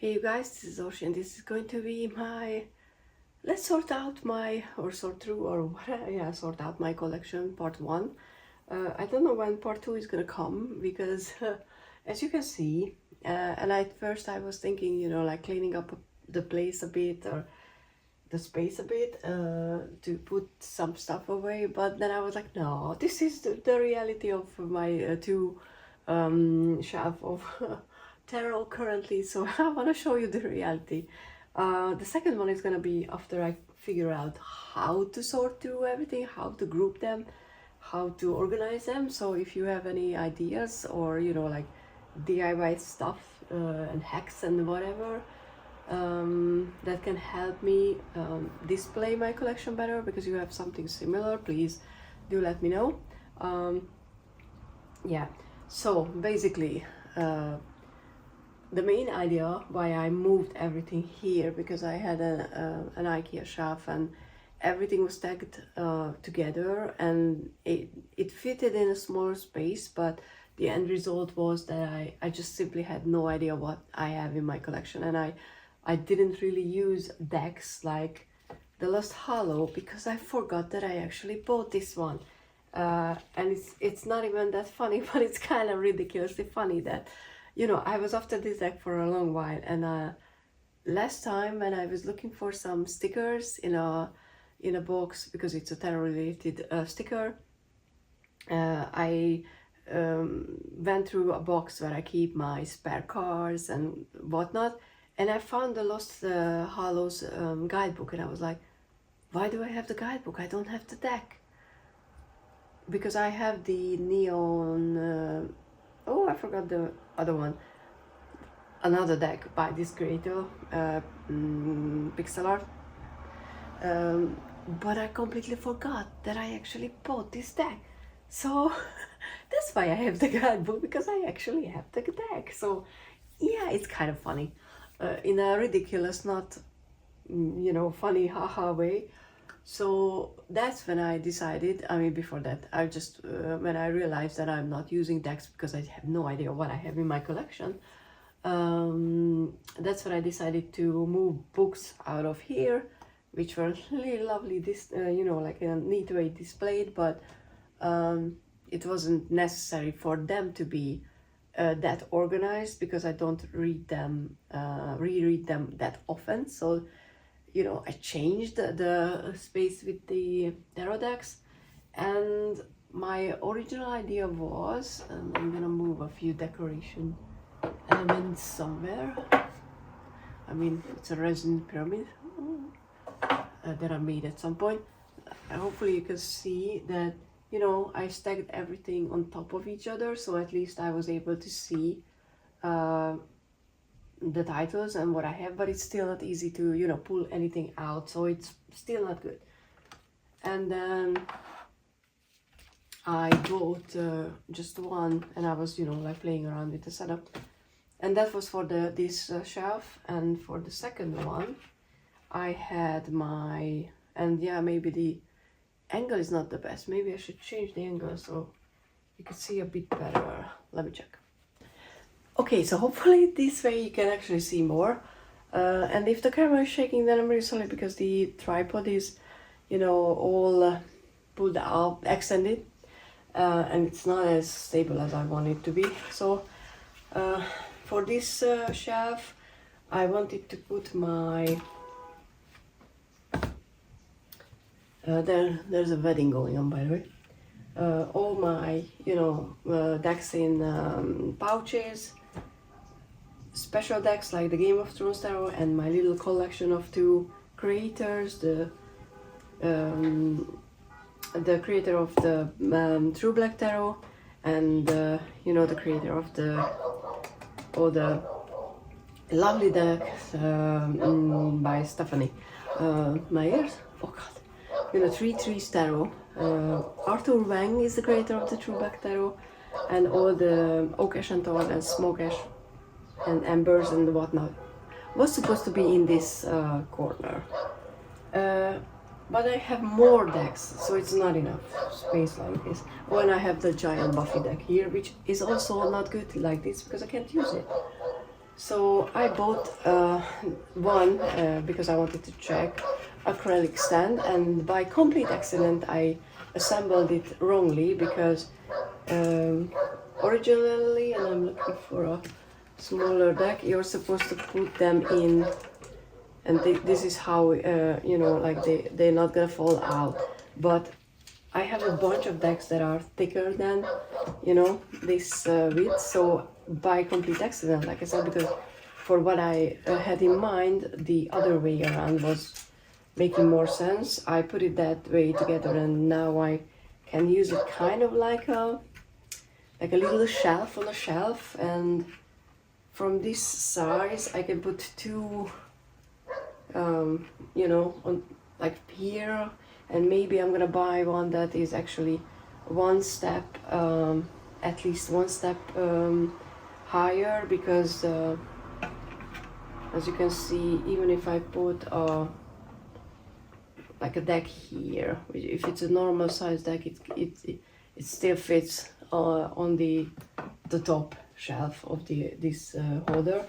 Hey you guys, this is Orsi and this is going to be my let's sort out my or sort through or whatever, yeah, sort out my collection part 1. I don't know when part 2 is gonna come because as you can see, and at first I was thinking, you know, like cleaning up the place a bit or the space a bit to put some stuff away, but then I was like, no, this is the reality of my two shelf of tarot currently, so I want to show you the reality. The second one is gonna be after I figure out how to sort through everything, how to group them, how to organize them. So if you have any ideas or, you know, like DIY stuff and hacks and whatever, that can help me display my collection better, because you have something similar, please do let me know. Yeah, so basically the main idea why I moved everything here, because I had an IKEA shelf and everything was stacked together, and it fitted in a smaller space, but the end result was that I just simply had no idea what I have in my collection, and I didn't really use decks like the Lost Hollow because I forgot that I actually bought this one. And it's not even that funny, but it's kind of ridiculously funny that, you know, I was after this deck for a long while, and last time when I was looking for some stickers in a box, because it's a tarot related sticker, I went through a box where I keep my spare cards and whatnot, and I found the Lost Hollows guidebook, and I was like, why do I have the guidebook? I don't have the deck. Because I have the neon, oh, I forgot the other one, another deck by this creator, pixel art, but I completely forgot that I actually bought this deck. So that's why I have the guidebook, because I actually have the deck. So yeah, it's kind of funny, in a ridiculous, not, you know, funny haha way. So that's when I decided, I mean, before that, I just, when I realized that I'm not using decks because I have no idea what I have in my collection, that's when I decided to move books out of here, which were really lovely, this, you know, like in a neat way displayed, but it wasn't necessary for them to be that organized, because I don't read them, reread them that often. So, you know, I changed the space with the tarot decks, and my original idea was, and I'm gonna move a few decoration elements somewhere. I mean, it's a resin pyramid that I made at some point. Hopefully you can see that, you know, I stacked everything on top of each other, so at least I was able to see the titles and what I have, but it's still not easy to, you know, pull anything out, so it's still not good. And then I bought just one, and I was, you know, like playing around with the setup, and that was for this shelf. And for the second one I had my, and yeah, maybe the angle is not the best, maybe I should change the angle so you can see a bit better. Let me check. Okay, so hopefully this way you can actually see more. And if the camera is shaking, then I'm really sorry, because the tripod is, you know, all pulled out, extended, and it's not as stable as I want it to be. So for this shelf, I wanted to put my, there's a wedding going on, by the way. All my, you know, decks in pouches, special decks like the Game of Thrones tarot, and my little collection of two creators, the creator of the True Black Tarot, and you know, the creator of all the lovely decks by Stephanie Meyers. Oh god, you know, 3-3 Tarot. Arthur Wang is the creator of the True Black Tarot, and all the Oak Ash and Thorn and Smoke Ash and Embers and whatnot was supposed to be in this corner. But I have more decks, so it's not enough space like this. Oh, and I have the giant Buffy deck here, which is also not good like this because I can't use it. So I bought one because I wanted to check acrylic stand, and by complete accident I assembled it wrongly because um, originally, and I'm looking for a smaller deck, you're supposed to put them in, and this is how you know, like they're not gonna fall out. But I have a bunch of decks that are thicker than, you know, this width. So by complete accident, like I said, because for what I had in mind, the other way around was making more sense. I put it that way together, and now I can use it kind of like a little shelf on a shelf. And from this size, I can put two, you know, on like here. And maybe I'm gonna buy one that is actually one step, at least one step higher, because as you can see, even if I put like a deck here, if it's a normal size deck, it still fits on the top shelf of this holder.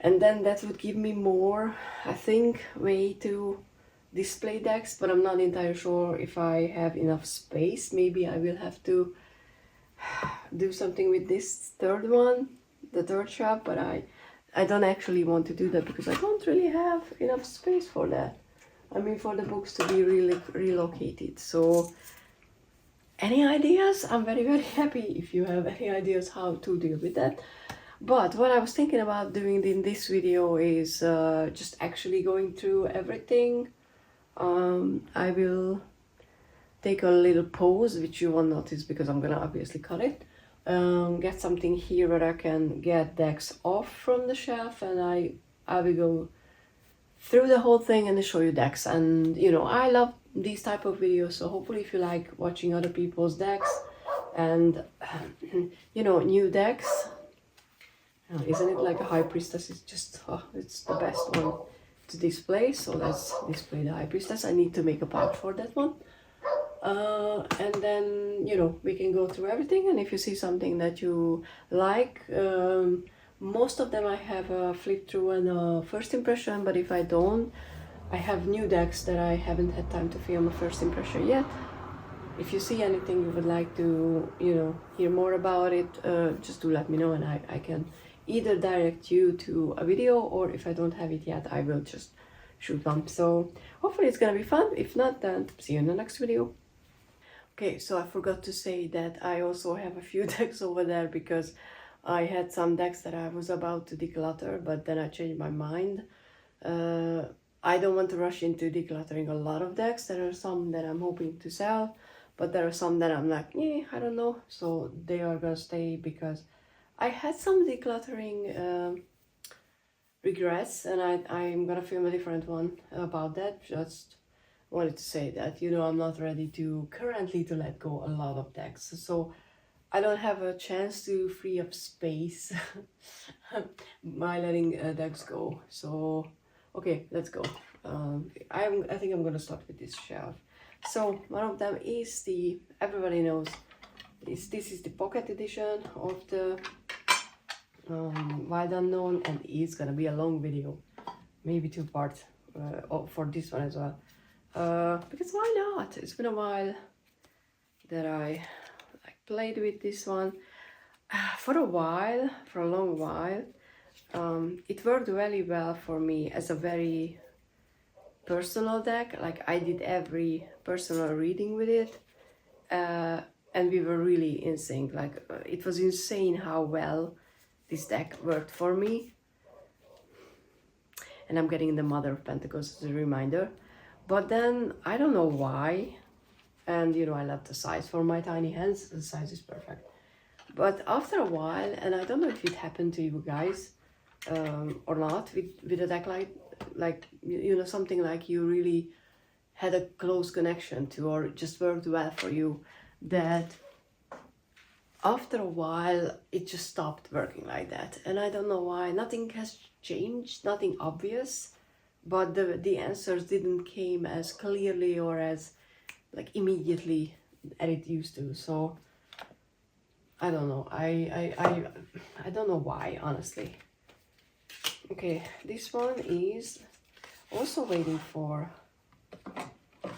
And then that would give me more, I think, way to display decks, but I'm not entirely sure if I have enough space. Maybe I will have to do something with this third one, the third shelf, but I don't actually want to do that because I don't really have enough space for that. I mean, for the books to be really relocated. So any ideas? I'm very, very happy if you have any ideas how to deal with that. But what I was thinking about doing in this video is just actually going through everything. I will take a little pause, which you won't notice because I'm gonna obviously cut it. Get something here where I can get decks off from the shelf, and I will go through the whole thing and show you decks. And you know, I love these type of videos, so hopefully if you like watching other people's decks and you know, new decks, isn't it like a high priestess? It's just it's the best one to display. So let's display the high priestess. I need to make a part for that one, and then, you know, we can go through everything. And if you see something that you like, most of them I have a flip through and a first impression, but if I don't, I have new decks that I haven't had time to film a first impression yet. If you see anything you would like to, you know, hear more about it, just do let me know, and I can either direct you to a video, or if I don't have it yet, I will just shoot one. So hopefully it's gonna be fun. If not, then see you in the next video. Okay, so I forgot to say that I also have a few decks over there because I had some decks that I was about to declutter, but then I changed my mind. I don't want to rush into decluttering a lot of decks. There are some that I'm hoping to sell, but there are some that I'm like, I don't know. So they are gonna stay because I had some decluttering regrets, and I'm gonna film a different one about that. Just wanted to say that, you know, I'm not ready to currently to let go a lot of decks, so I don't have a chance to free up space by letting decks go. So okay, let's go. I think I'm gonna start with this shelf. So one of them is the, everybody knows this is the pocket edition of the Wild Unknown, and it's gonna be a long video, maybe 2 parts for this one as well, because why not? It's been a while that I played with this one. For a while, for a long while. It worked really well for me as a very personal deck. Like, I did every personal reading with it, and we were really in sync. Like, it was insane how well this deck worked for me. And I'm getting the Mother of Pentacles as a reminder. But then, I don't know why, and you know, I love the size for my tiny hands. The size is perfect. But after a while, and I don't know if it happened to you guys or not, with a deck like you know, something like you really had a close connection to, or it just worked well for you, that after a while it just stopped working like that. And I don't know why. Nothing has changed, nothing obvious, but the answers didn't came as clearly or as like immediately as it used to. So I don't know. I don't know why, honestly. Okay, this one is also waiting for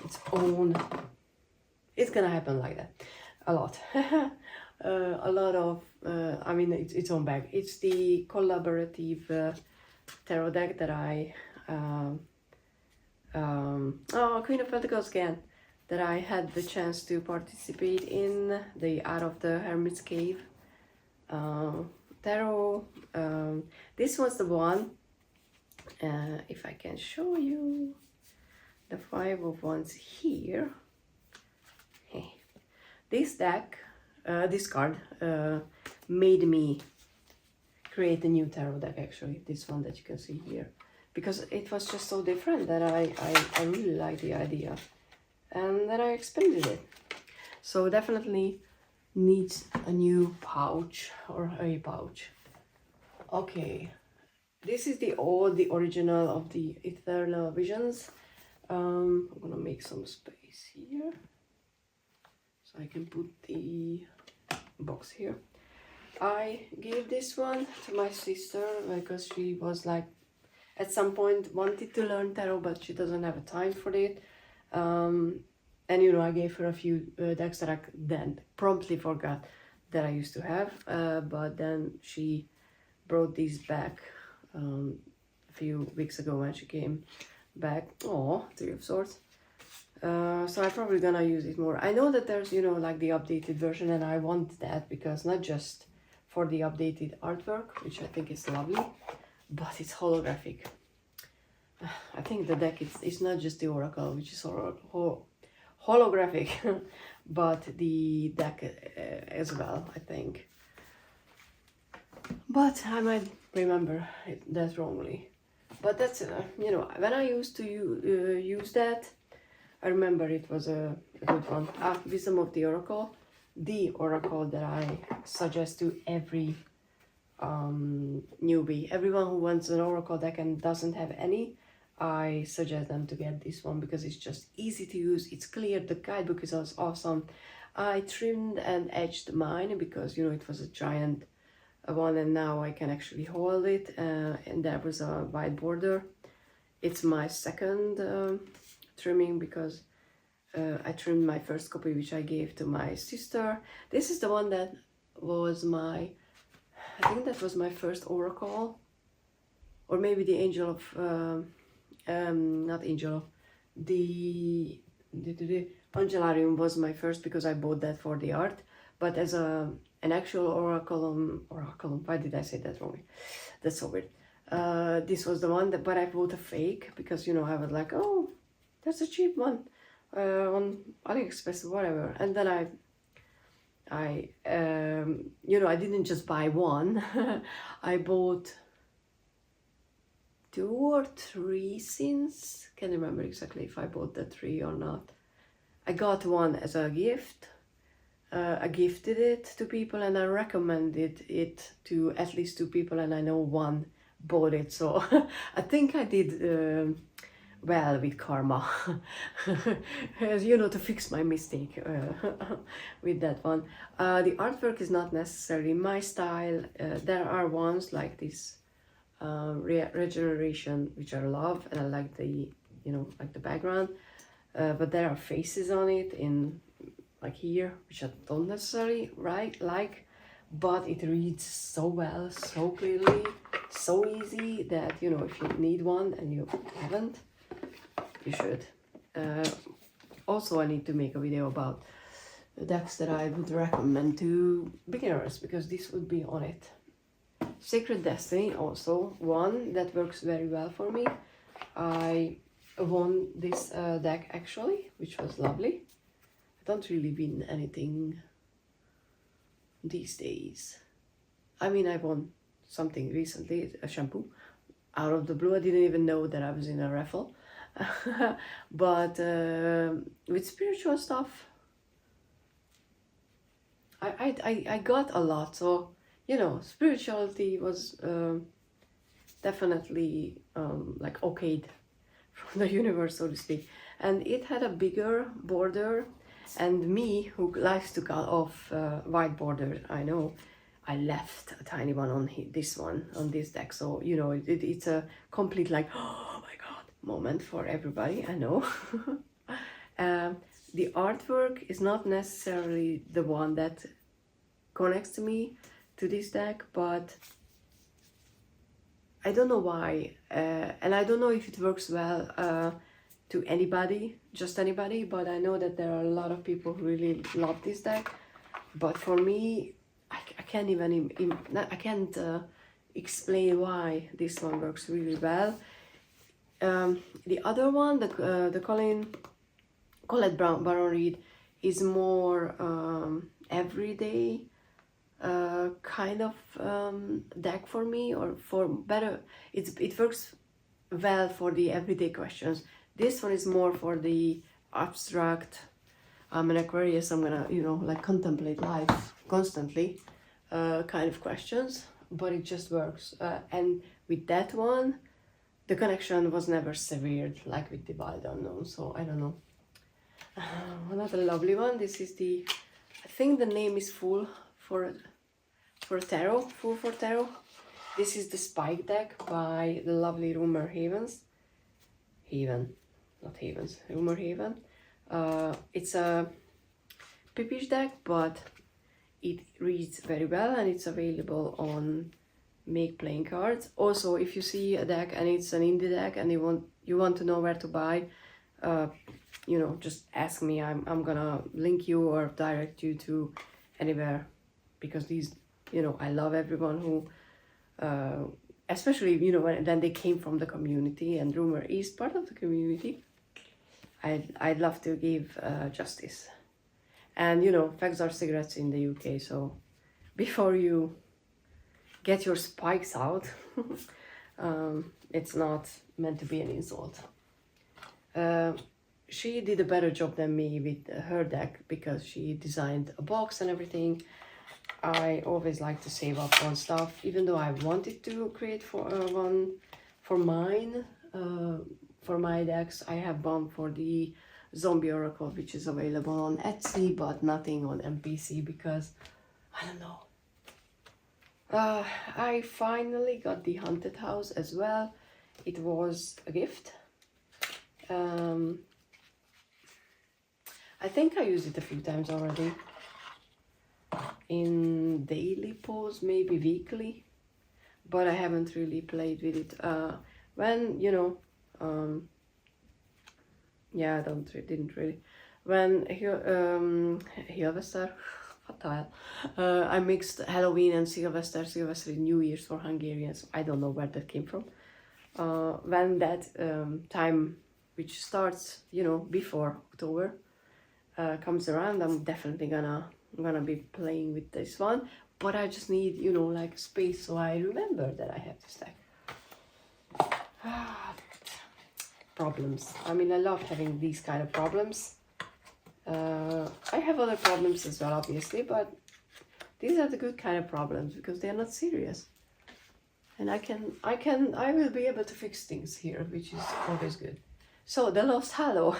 its own. It's gonna happen like that a lot. A lot of I mean, it's its own bag. It's the collaborative tarot deck that I oh, Queen of Pentacles again, that I had the chance to participate in, the Art of the Hermit's Cave tarot. This was the one, if I can show you the Five of Wands here. Hey. This deck, this card, made me create a new tarot deck, actually, this one that you can see here. Because it was just so different that I really liked the idea. And then I expanded it. So definitely needs a new pouch or a pouch. Okay, this is the original of the Eternal Visions. I'm gonna make some space here so I can put the box here. I gave this one to my sister because she was like, at some point wanted to learn tarot, but she doesn't have a time for it. And you know, I gave her a few decks that I then promptly forgot that I used to have, but then she brought these back a few weeks ago when she came back. Oh, Three of Swords. So I'm probably gonna use it more. I know that there's, you know, like the updated version, and I want that because not just for the updated artwork, which I think is lovely, but it's holographic. I think the deck is not just the oracle, which is holographic, but the deck as well, I think. But I might remember that wrongly. But that's, you know, when I used to use that, I remember it was a good one. Wisdom of the Oracle. The oracle that I suggest to every newbie. Everyone who wants an oracle deck and doesn't have any, I suggest them to get this one because it's just easy to use. It's clear. The guidebook is awesome. I trimmed and edged mine because, you know, it was a giant one, and now I can actually hold it, and there was a white border. It's my second trimming because I trimmed my first copy, which I gave to my sister. This is the one that was my, I think that was my first oracle, or maybe the Angel of not Angel, the Angelarium was my first because I bought that for the art. But as an actual oracle, why did I say that wrongly? That's so weird. This was the one that, but I bought a fake because, you know, I was like, oh, that's a cheap one on AliExpress or whatever. And then I you know, I didn't just buy one. I bought 2 or 3 since. Can't remember exactly if I bought the 3 or not. I got one as a gift. I gifted it to people, and I recommended it to at least 2 people, and I know one bought it. So I think I did well with karma, as you know, to fix my mistake with that one. The artwork is not necessarily my style. There are ones like this regeneration, which I love, and I like the, you know, like the background, but there are faces on it in like here, which I don't necessarily like, but it reads so well, so clearly, so easy that, you know, if you need one and you haven't, you should. Also, I need to make a video about decks that I would recommend to beginners, because this would be on it. Sacred Destiny, also one that works very well for me. I won this deck actually, which was lovely. I don't really win anything these days. I mean, I won something recently, a shampoo, out of the blue. I didn't even know that I was in a raffle. But with spiritual stuff, I got a lot. So, you know, spirituality was definitely like okayed from the universe, so to speak. And it had a bigger border, And me, who likes to cut off white border, I know, I left a tiny one on this one, on this deck. So, you know, it's a complete like, oh my God, moment for everybody, I know. The artwork is not necessarily the one that connects to me to this deck, but I don't know why, and I don't know if it works well to anybody, just anybody, but I know that there are a lot of people who really love this deck. But for me, I can't even I can't explain why this one works really well. The other one, the Colette Baron Reed, is more everyday kind of deck for me, or for better, it works well for the everyday questions. This one is more for the abstract. I'm an Aquarius, I'm gonna, you know, like contemplate life constantly kind of questions, but it just works. And with that one, the connection was never severed like with the Wild Unknown, so I don't know. Another lovely one, this is the, I think the name is Full for Tarot, Full for Tarot. This is the Spike deck by the lovely Rumor Havens. Not Havens, Rumor Haven. It's a Pippish deck, but it reads very well, and it's available on Make Playing Cards. Also, if you see a deck and it's an indie deck and you want to know where to buy, you know, just ask me. I'm gonna link you or direct you to anywhere, because these, you know, I love everyone who especially, you know, when they came from the community, and Rumor is part of the community. I'd love to give justice. And, you know, fags are cigarettes in the UK, so before you get your spikes out, it's not meant to be an insult. She did a better job than me with her deck, because she designed a box and everything. I always like to save up on stuff, even though I wanted to create one for mine. For my decks, I have one for the Zombie Oracle, which is available on Etsy, but nothing on MPC, because I don't know. I finally got the Haunted House as well. It was a gift. I think I used it a few times already. In daily pose, maybe weekly, but I haven't really played with it. When, you know, yeah, didn't really. When Hilvester, I mixed Halloween and Sylvester is New Year's for Hungarians. I don't know where that came from. When that time, which starts, you know, before October, comes around, I'm definitely gonna be playing with this one. But I just need, you know, like space, so I remember that I have this deck. Problems. I mean, I love having these kind of problems. I have other problems as well, obviously, but these are the good kind of problems, because they are not serious. And I will be able to fix things here, which is always good. So, The Lost Hallow.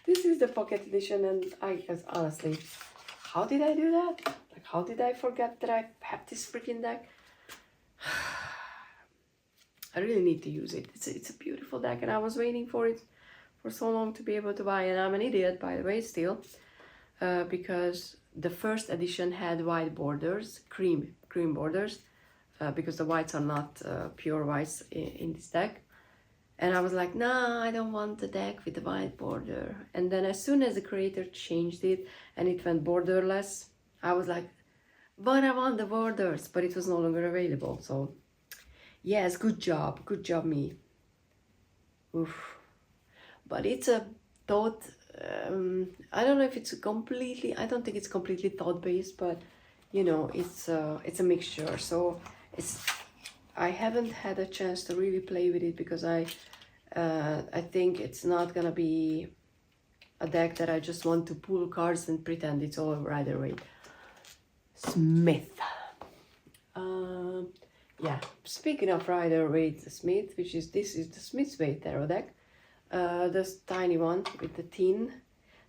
This is the pocket edition, and I guess, honestly, how did I do that? Like, how did I forget that I have this freaking deck? I really need to use it. It's a beautiful deck, and I was waiting for it for so long to be able to buy, and I'm an idiot, by the way, still, because the first edition had white borders, cream borders, because the whites are not pure whites in this deck. And I was like, nah, I don't want the deck with the white border. And then as soon as the creator changed it and it went borderless, I was like, but I want the borders, but it was no longer available. So yes, good job me. Oof. But it's a thought, I don't know if it's completely, I don't think it's completely thought-based, but you know, it's a mixture. So I haven't had a chance to really play with it, because I think it's not gonna be a deck that I just want to pull cards and pretend it's all Rider-Waite. Smith. Yeah, speaking of Rider-Waite Smith, this is the Smith's Waite tarot deck. This tiny one with the tin.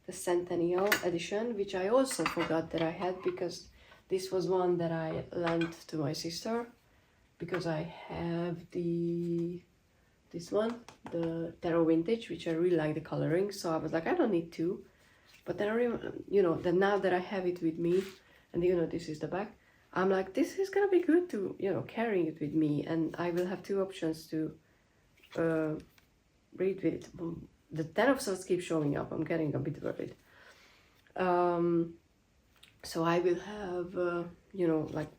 the Centennial edition, which I also forgot that I had, because this was one that I lent to my sister, because I have this one, the Tarot Vintage, which I really like the coloring, so I was like, I don't need two. But then I remember, you know, that now that I have it with me, and you know, this is the back, I'm like, this is gonna be good to, you know, carrying it with me, and I will have two options to read with it. The Ten of Swords keeps showing up. I'm getting a bit worried. So I will have, you know, like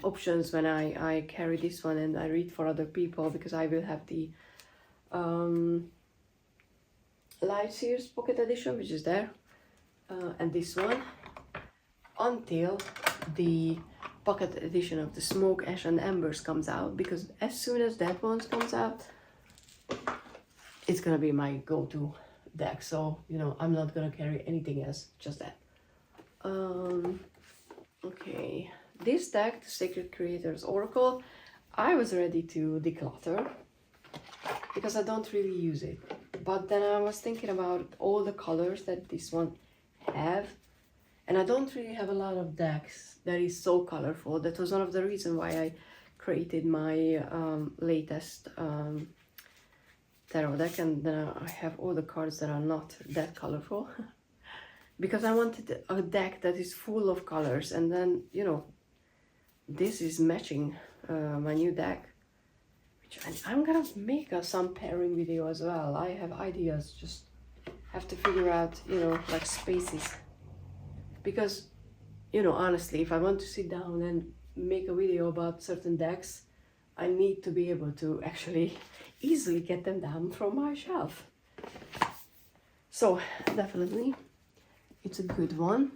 options when I carry this one and I read for other people, because I will have the Light Series Pocket Edition, which is there, and this one, until the Pocket Edition of the Smoke, Ash and Embers comes out, because as soon as that one comes out, it's gonna be my go-to deck. So, you know, I'm not gonna carry anything else, just that. Okay, this deck, the Sacred Creators Oracle, I was ready to declutter because I don't really use it. But then I was thinking about all the colors that this one have, and I don't really have a lot of decks that is so colorful. That was one of the reasons why I created my latest tarot deck, and then I have all the cards that are not that colorful. Because I wanted a deck that is full of colors, and then, you know, this is matching my new deck, which I'm gonna make some pairing video as well. I have ideas, just have to figure out, you know, like spaces. Because, you know, honestly, if I want to sit down and make a video about certain decks, I need to be able to actually easily get them down from my shelf. So, definitely, it's a good one.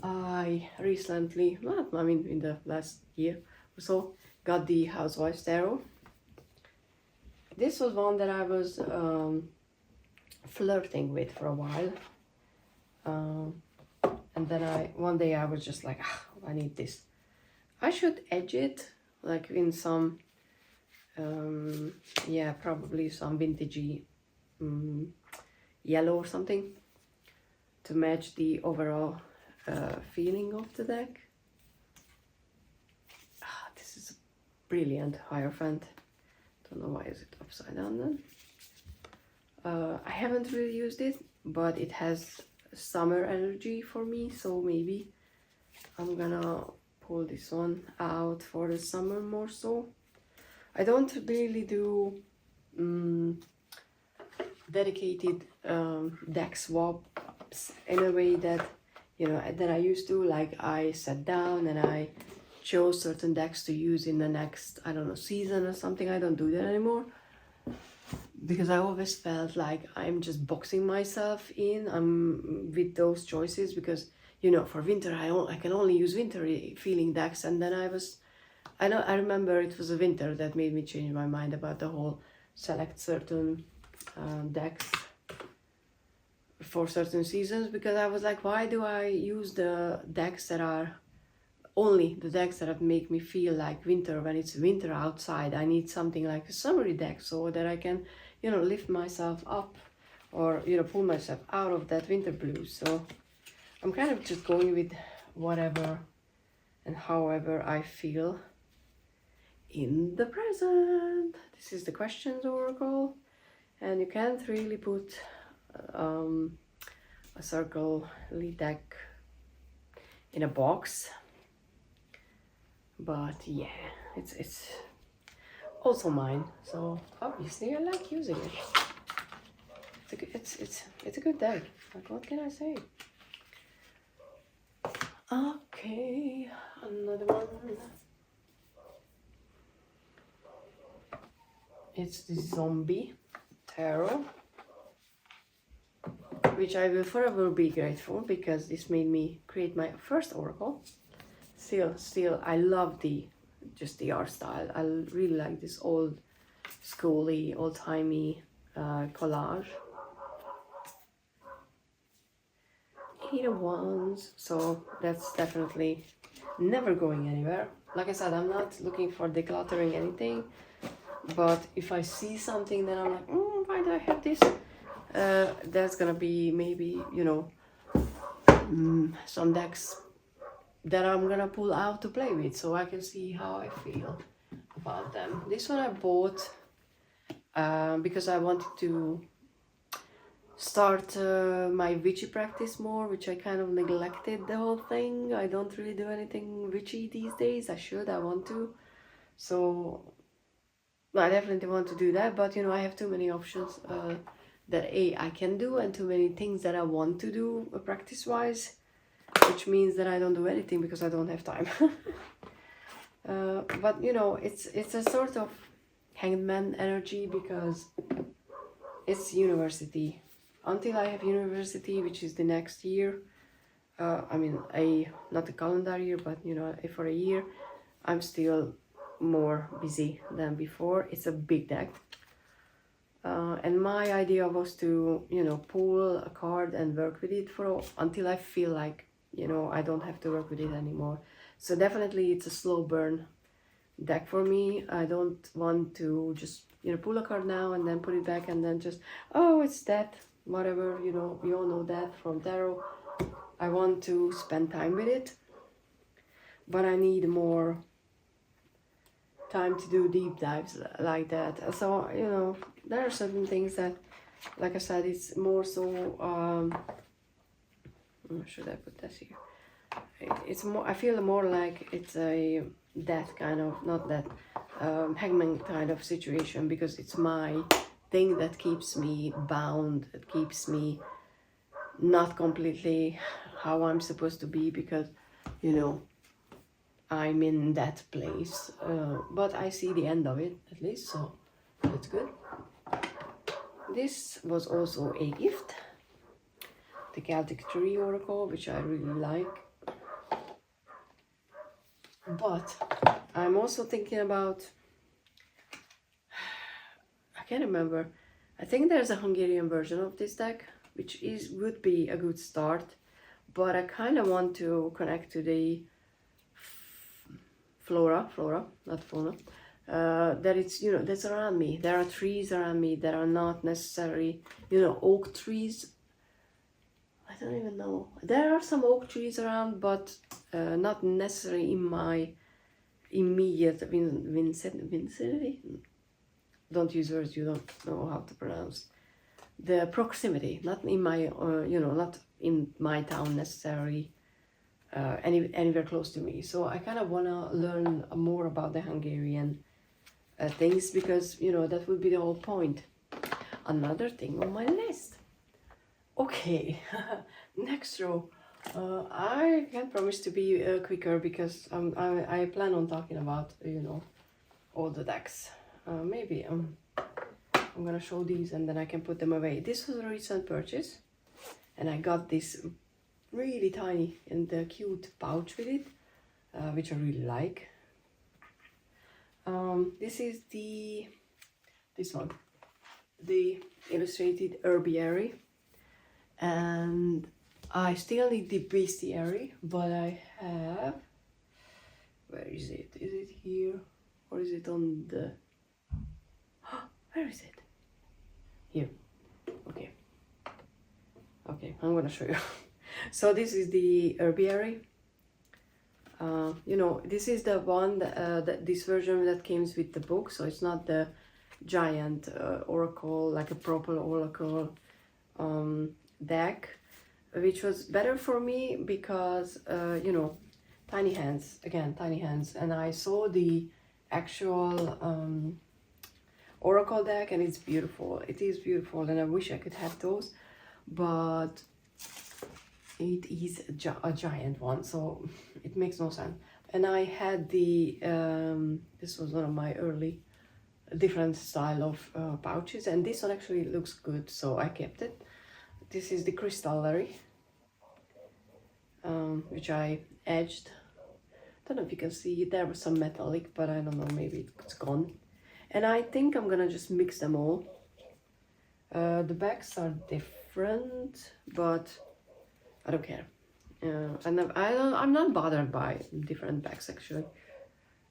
I recently, well, I mean in the last year or so, got the Housewives Tarot. This was one that I was flirting with for a while. And then one day I was just like, I need this. I should edge it, like in some, yeah, probably some vintagey yellow or something, to match the overall feeling of the deck. This is a brilliant Hierophant. Don't know why is it upside down then. I haven't really used it, but it has summer energy for me, so maybe I'm gonna pull this one out for the summer more so. I don't really do dedicated deck swaps in a way that, you know, that I used to. Like, I sat down and I chose certain decks to use in the next, I don't know, season or something. I don't do that anymore, because I always felt like I'm just boxing myself in with those choices, because, you know, for winter I can only use wintery feeling decks. And then I remember it was a winter that made me change my mind about the whole select certain decks for certain seasons, because I was like, why do I use the decks that are only the decks that make me feel like winter when it's winter outside? I need something like a summery deck so that I can, you know, lift myself up, or, you know, pull myself out of that winter blues. So I'm kind of just going with whatever and however I feel in the present. This is the Questions Oracle, and you can't really put a circle lead deck in a box, but yeah, it's also mine, so obviously I like using it. It's a good deck. Like, what can I say? Okay, another one. It's the Zombie Tarot, which I will forever be grateful, because this made me create my first oracle. Still, I love just the art style. I really like this old schooly, old-timey collage. Eight of Wands, so that's definitely never going anywhere. Like I said, I'm not looking for decluttering anything, but if I see something that I'm like, why do I have this? There's gonna be maybe, you know, some decks that I'm gonna pull out to play with, so I can see how I feel about them. This one I bought because I wanted to start my witchy practice more, which I kind of neglected the whole thing. I don't really do anything witchy these days. I want to. So I definitely want to do that, but you know, I have too many options that I can do, and too many things that I want to do practice-wise, which means that I don't do anything because I don't have time. But you know, it's a sort of hangman energy because it's university. Until I have university, which is the next year, I mean, not a calendar year, but you know, for a year, I'm still more busy than before. It's a big deck. And my idea was to, you know, pull a card and work with it until I feel like, you know, I don't have to work with it anymore. So definitely it's a slow burn deck for me. I don't want to just, you know, pull a card now and then put it back and then just, oh, it's that, whatever, you know, we all know that from tarot. I want to spend time with it, but I need more time to do deep dives like that. So, you know, there are certain things that, like I said, it's more so, should I put this here? It's more, I feel more like it's a that kind of, not that hangman kind of situation, because it's my thing that keeps me bound, that keeps me not completely how I'm supposed to be, because, you know, I'm in that place, but I see the end of it at least, so that's good. This was also a gift, the Celtic Tree Oracle, which I really like. But I'm also thinking about, I can't remember, I think there's a Hungarian version of this deck, which would be a good start, but I kind of want to connect to the flora, not fauna, that it's, you know, that's around me. There are trees around me that are not necessarily, you know, oak trees. I don't even know. There are some oak trees around, but not necessarily in my immediate vicinity. Don't use words you don't know how to pronounce. The proximity, not in my, you know, not in my town necessarily, anywhere close to me. So I kind of want to learn more about the Hungarian things, because, you know, that would be the whole point. Another thing on my list. Okay, next row. I can't promise to be quicker because I plan on talking about, you know, all the decks. Maybe I'm gonna show these and then I can put them away. This was a recent purchase, and I got this really tiny and cute pouch with it, which I really like. This is this one, the illustrated herbiary, and I still need the bestiary, but I have, where is it? Is it here or is it on the, where is it? Here. Okay, I'm gonna show you. So this is the herbiary. You know, this is the one this version that came with the book, so it's not the giant oracle, like a proper oracle deck, which was better for me because, you know, tiny hands, again, tiny hands. And I saw the actual oracle deck, and it's beautiful. It is beautiful, and I wish I could have those, but it is a giant one, so it makes no sense. And I had the, this was one of my early different style of pouches, and this one actually looks good, so I kept it. This is the crystallary, which I edged. Don't know if you can see, there was some metallic, but I don't know, maybe it's gone. And I think I'm gonna just mix them all. The backs are different, but I don't care. And I'm not bothered by different backs actually.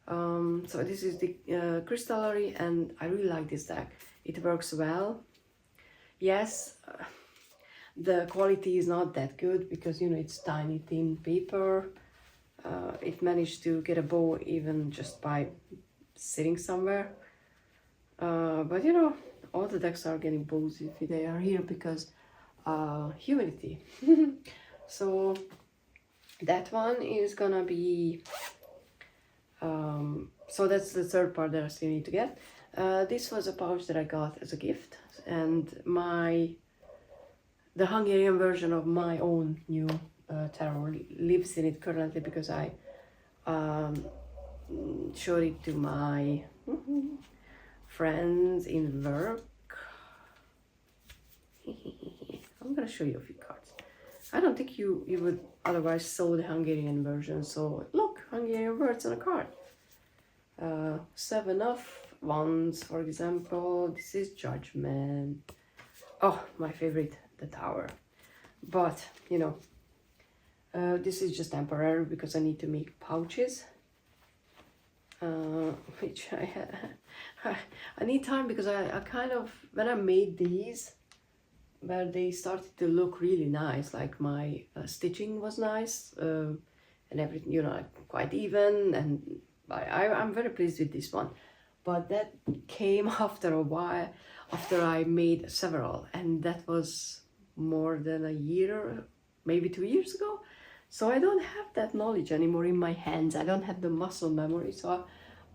So this is the crystallary, and I really like this deck. It works well. yes, the quality is not that good because, you know, it's tiny thin paper. It managed to get a bow even just by sitting somewhere. But you know, all the decks are getting bows if they are here because humidity. So that one is gonna be, so that's the third part that I still need to get. This was a pouch that I got as a gift, and the Hungarian version of my own new tarot lives in it currently because I showed it to my friends in work. I'm gonna show you a few cards. I don't think you would otherwise saw the Hungarian version. So look, Hungarian words on a card. Seven of Wands, for example. This is Judgment. Oh, my favorite, the Tower. But you know, this is just temporary because I need to make pouches. Which I need time because I kind of, when I made these, where they started to look really nice, like my stitching was nice, and everything, you know, like quite even, and I'm very pleased with this one. But that came after a while, after I made several, and that was more than a year, maybe 2 years ago. So I don't have that knowledge anymore in my hands. I don't have the muscle memory. So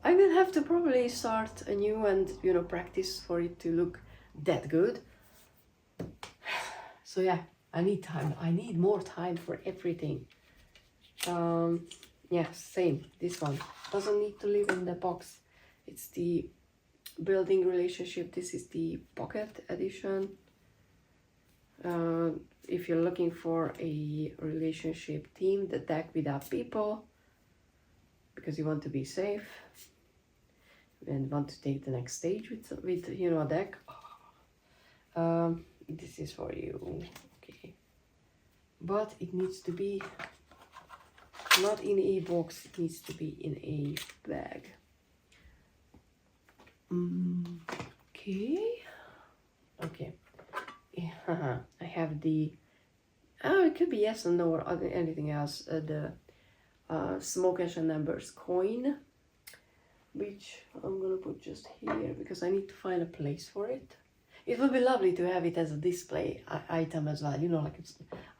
I will have to probably start anew and, you know, practice for it to look that good. So yeah, I need time. I need more time for everything. Yeah, same. This one doesn't need to live in the box. It's the building relationship. This is the pocket edition. If you're looking for a relationship theme, the deck without people, because you want to be safe and want to take the next stage with you know, a deck. This is for you, okay? But it needs to be not in a box. It needs to be in a bag. Okay. Okay. Yeah, I have the. Oh, it could be yes or no or anything else. The Smoke and Embers coin, which I'm gonna put just here because I need to find a place for it. It would be lovely to have it as a display item as well. You know, like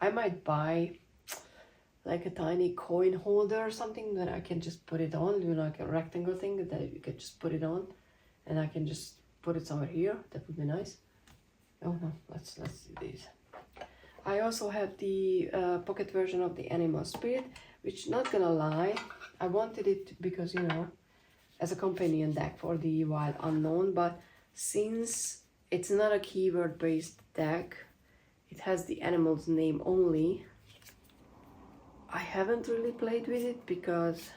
I might buy like a tiny coin holder or something that I can just put it on. You know, like a rectangle thing that you can just put it on, and I can just put it somewhere here. That would be nice. Oh no, let's do this. I also have the pocket version of the Animal Spirit, which, not gonna lie, I wanted it because, you know, as a companion deck for the Wild Unknown, but since it's not a keyword based deck, it has the animal's name only, I haven't really played with it because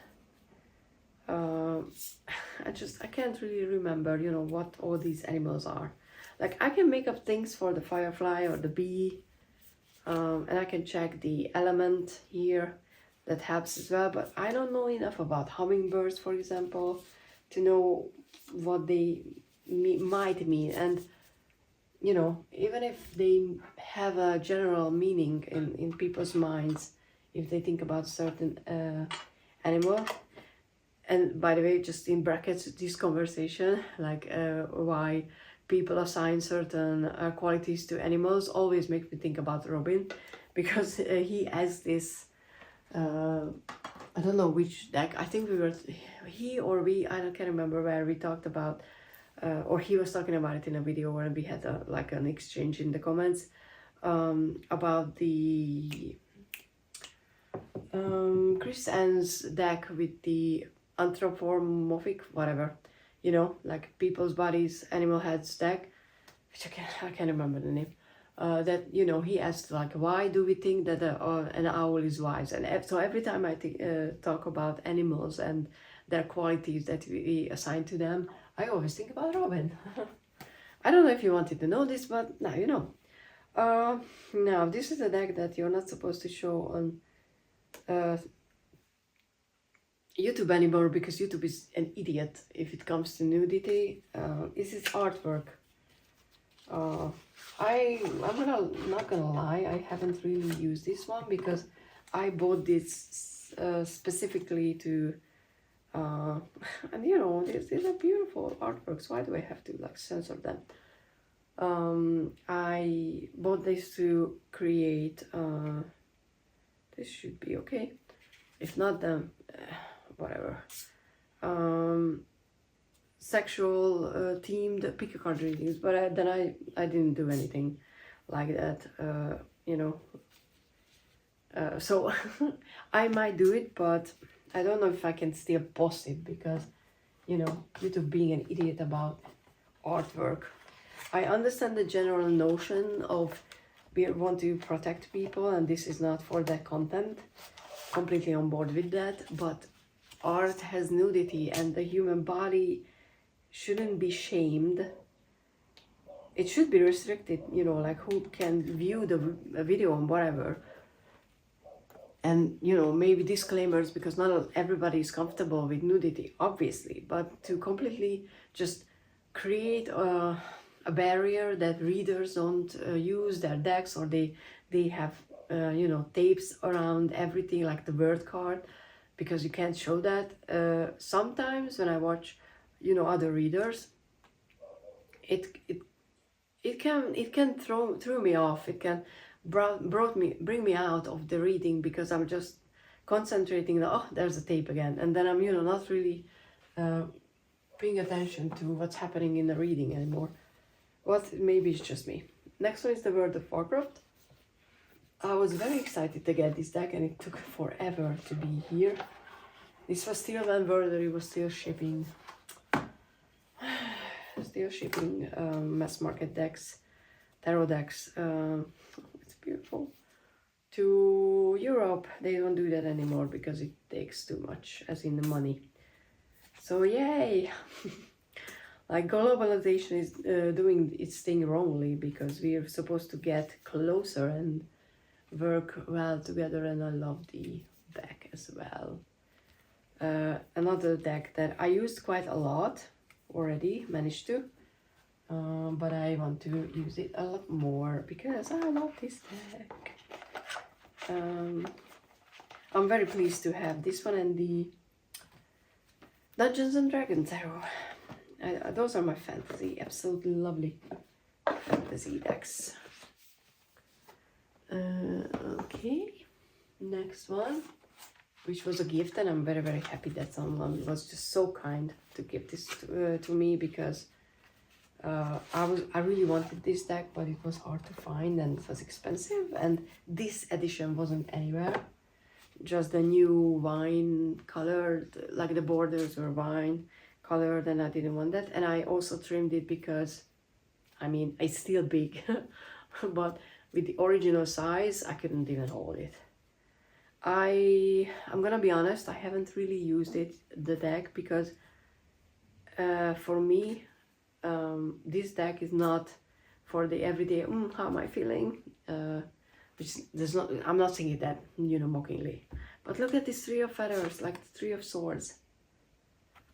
I can't really remember, you know, what all these animals are. Like, I can make up things for the firefly or the bee, and I can check the element here. That helps as well, but I don't know enough about hummingbirds, for example, to know what they might mean. And, you know, even if they have a general meaning in people's minds, if they think about certain animal. And by the way, just in brackets, this conversation, like why people assign certain qualities to animals, always makes me think about Robin, because he has this, I don't know which deck, I think he or we, I can't remember where we talked about, or he was talking about it in a video where we had like an exchange in the comments about the Chris Ann's deck with the anthropomorphic, whatever, you know, like people's bodies, animal heads deck, which I can't remember the name. That, you know, he asked like, why do we think that an owl is wise? And so every time I talk about animals and their qualities that we assign to them, I always think about Robin. I don't know if you wanted to know this, but now you know. Now this is a deck that you're not supposed to show on YouTube anymore because YouTube is an idiot if it comes to nudity. This is artwork. not gonna lie, I haven't really used this one because I bought this specifically to and you know, these are beautiful artworks. Why do I have to like censor them? I bought this to create this should be okay. If not, then whatever. Sexual themed pick a card readings, but then I didn't do anything like that, you know. So I might do it, but I don't know if I can still post it because, you know, due to being an idiot about artwork. I understand the general notion of we want to protect people and this is not for that content. Completely on board with that, but art has nudity and the human body shouldn't be shamed. It should be restricted, you know, like who can view the video and whatever. And, you know, maybe disclaimers because not everybody is comfortable with nudity, obviously, but to completely just create a barrier that readers don't use their decks, or they have, you know, tapes around everything like the word card because you can't show that. Sometimes when I watch, you know, other readers, it can throw me off. It can bring me out of the reading because I'm just concentrating on, oh, there's a tape again, and then I'm, you know, not really paying attention to what's happening in the reading anymore. But maybe it's just me. Next one is the World of Warcraft. I was very excited to get this deck and it took forever to be here. This was still when Wordery was still shipping mass market decks, tarot decks. It's beautiful. To Europe, they don't do that anymore because it takes too much, as in the money. So yay! Like globalization is doing its thing wrongly because we are supposed to get closer and work well together, and I love the deck as well. Another deck that I used quite a lot already, managed to, but I want to use it a lot more because I love this deck. I'm very pleased to have this one and the Dungeons and Dragons Tarot. Those are my fantasy, absolutely lovely fantasy decks. Okay, next one, which was a gift, and I'm very, very happy that someone was just so kind to give this to me because I really wanted this deck, but it was hard to find and it was expensive, and this edition wasn't anywhere. Just the new wine colored, like the borders were wine colored, and I didn't want that. And I also trimmed it because, I mean, it's still big, but with the original size, I couldn't even hold it. I'm gonna be honest, I haven't really used the deck, because for me, this deck is not for the everyday, how am I feeling? Which there's not, I'm not saying that, you know, mockingly. But look at this Three of Feathers, like the Three of Swords.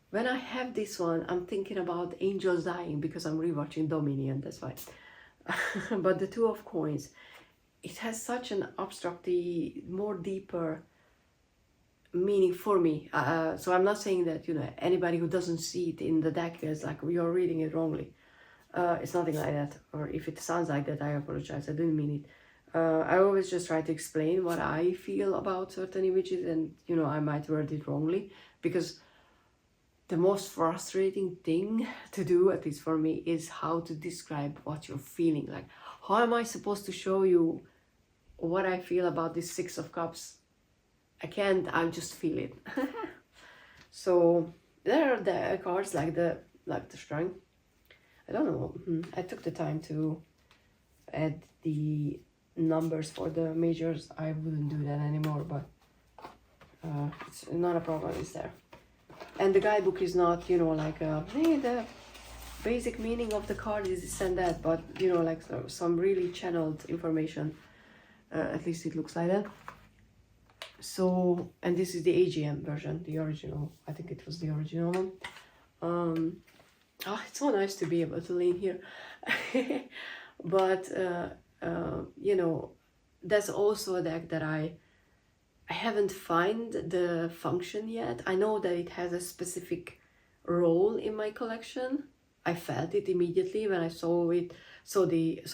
When I have this one, I'm thinking about angels dying because I'm rewatching Dominion, that's why. But the Two of Coins, it has such an abstracty, more deeper meaning for me. So I'm not saying that, you know, anybody who doesn't see it in the deck is like, you're reading it wrongly. It's nothing like that. Or if it sounds like that, I apologize. I didn't mean it. I always just try to explain what I feel about certain images, and, you know, I might word it wrongly, because the most frustrating thing to do, at least for me, is how to describe what you're feeling. Like, how am I supposed to show you what I feel about this Six of Cups? I can't, I just feel it. So there are the cards like the Strength. I don't know, I took the time to add the numbers for the majors. I wouldn't do that anymore, but it's not a problem, it's there. And the guidebook is not, you know, like, hey, the basic meaning of the card is this and that, but, you know, like some really channeled information. At least it looks like that. So, and this is the AGM version, the original. I think it was the original one. Oh, it's so nice to be able to lean here. But you know, that's also a deck that I haven't find the function yet. I know that it has a specific role in my collection. I felt it immediately when I saw it, so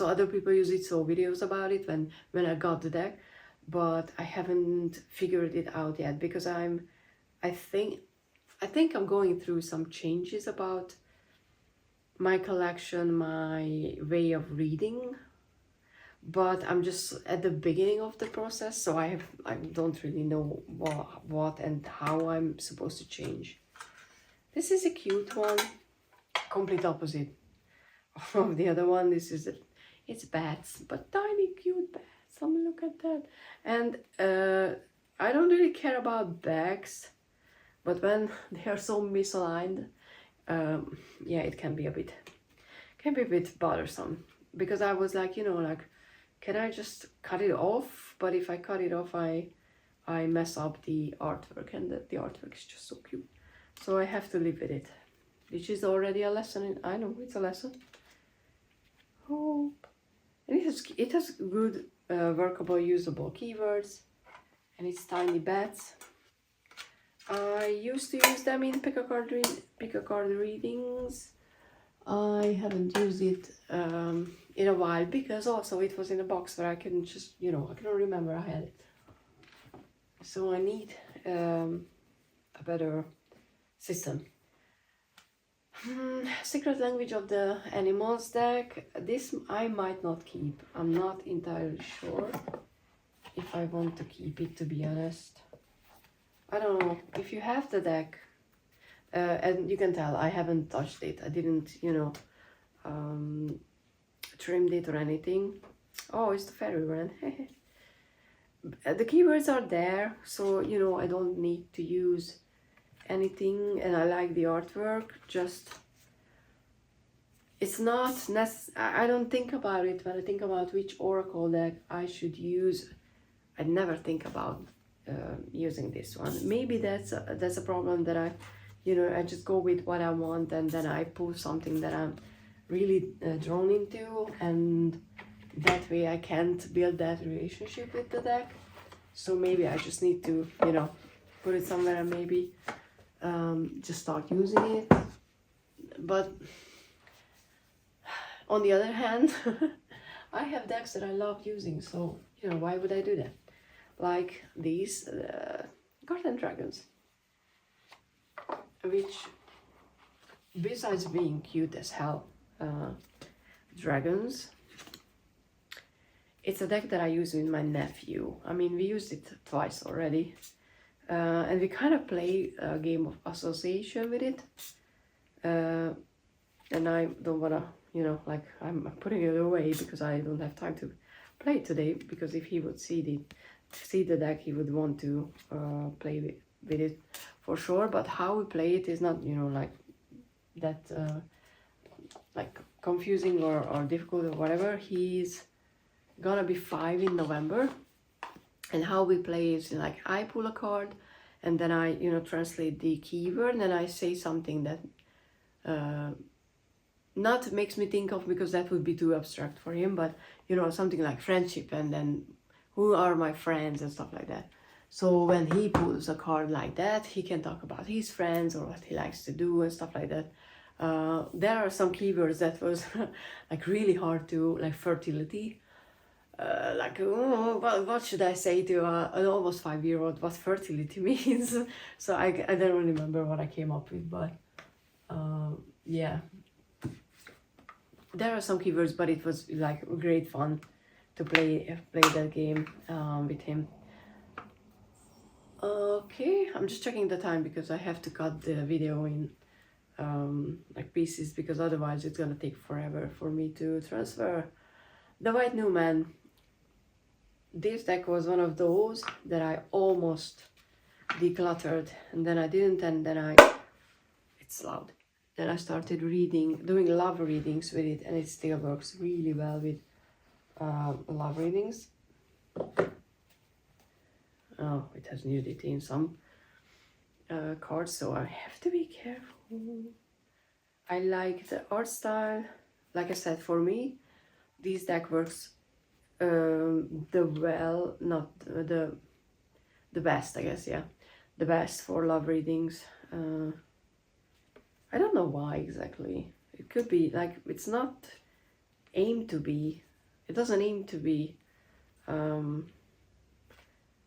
other people use it, saw videos about it when I got the deck, but I haven't figured it out yet because I think I'm going through some changes about my collection, my way of reading, but I'm just at the beginning of the process, so I don't really know what and how I'm supposed to change. This is a cute one, complete opposite of the other one. This is it's bats, but tiny cute bats. Look at that. And I don't really care about bags, but when they are so misaligned, yeah, it can be a bit bothersome, because I was like, you know, like, can I just cut it off? But if I cut it off, I mess up the artwork, and the artwork is just so cute. So I have to live with it, which is already a lesson. I know it's a lesson. Hope. And it has good workable, usable keywords, and it's tiny bats. I used to use them in pick a card readings. I haven't used it in a while, because also it was in a box where I couldn't just, you know, I couldn't remember I had it. So I need a better system. Secret Language of the Animals deck. This I might not keep. I'm not entirely sure if I want to keep it, to be honest. I don't know. If you have the deck, and you can tell I haven't touched it. I didn't, you know, trimmed it or anything. Oh, it's the fairy one. The keywords are there, so, you know, I don't need to use anything, and I like the artwork. Just, it's not I don't think about it when I think about which oracle deck I should use. I never think about using this one. Maybe that's a problem, that I, you know, I just go with what I want, and then I pull something that I'm really drawn into, and that way I can't build that relationship with the deck. So maybe I just need to, you know, put it somewhere and maybe just start using it. But on the other hand, I have decks that I love using, so, you know, why would I do that? Like these Garden Dragons, which, besides being cute as hell, dragons, it's a deck that I use with my nephew. I mean, we used it twice already, and we kind of play a game of association with it, and I don't wanna, you know, like, I'm putting it away because I don't have time to play it today, because if he would see the deck, he would want to play with it for sure. But how we play it is not, you know, like that like confusing or difficult or whatever. He's gonna be 5 in November, and how we play is like, I pull a card, and then I, you know, translate the keyword, and then I say something that not makes me think of, because that would be too abstract for him, but, you know, something like friendship, and then who are my friends and stuff like that. So when he pulls a card like that, he can talk about his friends or what he likes to do and stuff like that. There are some keywords that was like really hard to, like fertility. Like, oh, well, what should I say to an almost 5-year-old what fertility means? So I don't remember what I came up with, but yeah. There are some keywords, but it was like great fun to play that game with him. Okay, I'm just checking the time because I have to cut the video in like pieces, because otherwise it's gonna take forever for me to transfer. The White Newman. This deck was one of those that I almost decluttered, and then I didn't, and then it's loud. Then I started doing love readings with it, and it still works really well with love readings. Oh, it has nudity in some cards, so I have to be careful. I like the art style. Like I said, for me, this deck works the best, I guess, yeah, the best for love readings. I don't know why exactly. It could be like it's not aimed to be. It doesn't aim to be an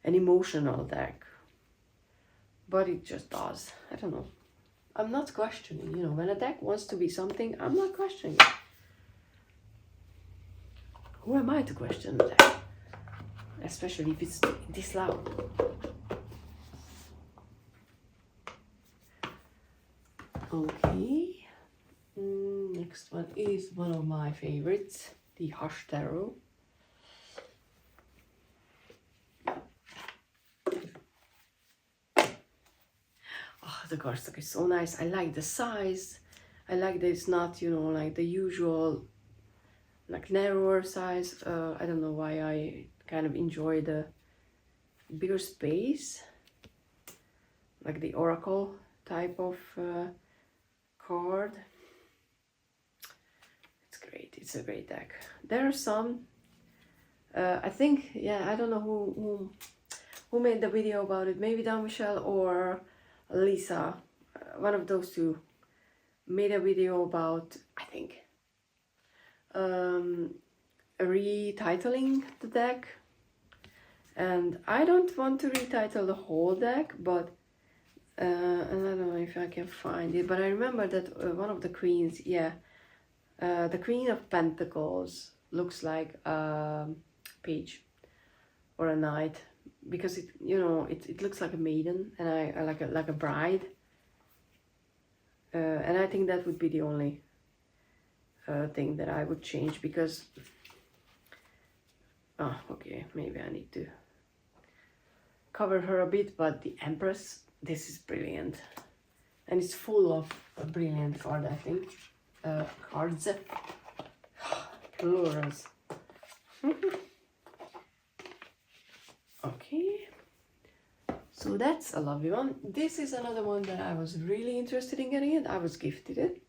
emotional deck, but it just does. I don't know. I'm not questioning. You know, when a deck wants to be something, I'm not questioning it. Who am I to question the deck? Especially if it's this loud. Okay. Next one is one of my favorites, the Hush Tarot. Oh, the cardstock is so nice. I like the size. I like that it's not, you know, like the usual, like narrower size. I don't know why I kind of enjoy the bigger space, like the oracle type of card. It's great. It's a great deck. There are some. I think, yeah, I don't know who made the video about it. Maybe Dan Michelle or Lisa. One of those two made a video about, I think, retitling the deck. And I don't want to retitle the whole deck, but and I don't know if I can find it, but I remember that one of the queens, yeah, the Queen of Pentacles looks like a page or a knight, because it, you know, it looks like a maiden, and I like a bride, and I think that would be the only thing that I would change, because okay, maybe I need to cover her a bit, but the Empress, this is brilliant, and it's full of brilliant cards, I think. Cards, plurals. Okay, so that's a lovely one. This is another one that I was really interested in getting it. I was gifted it.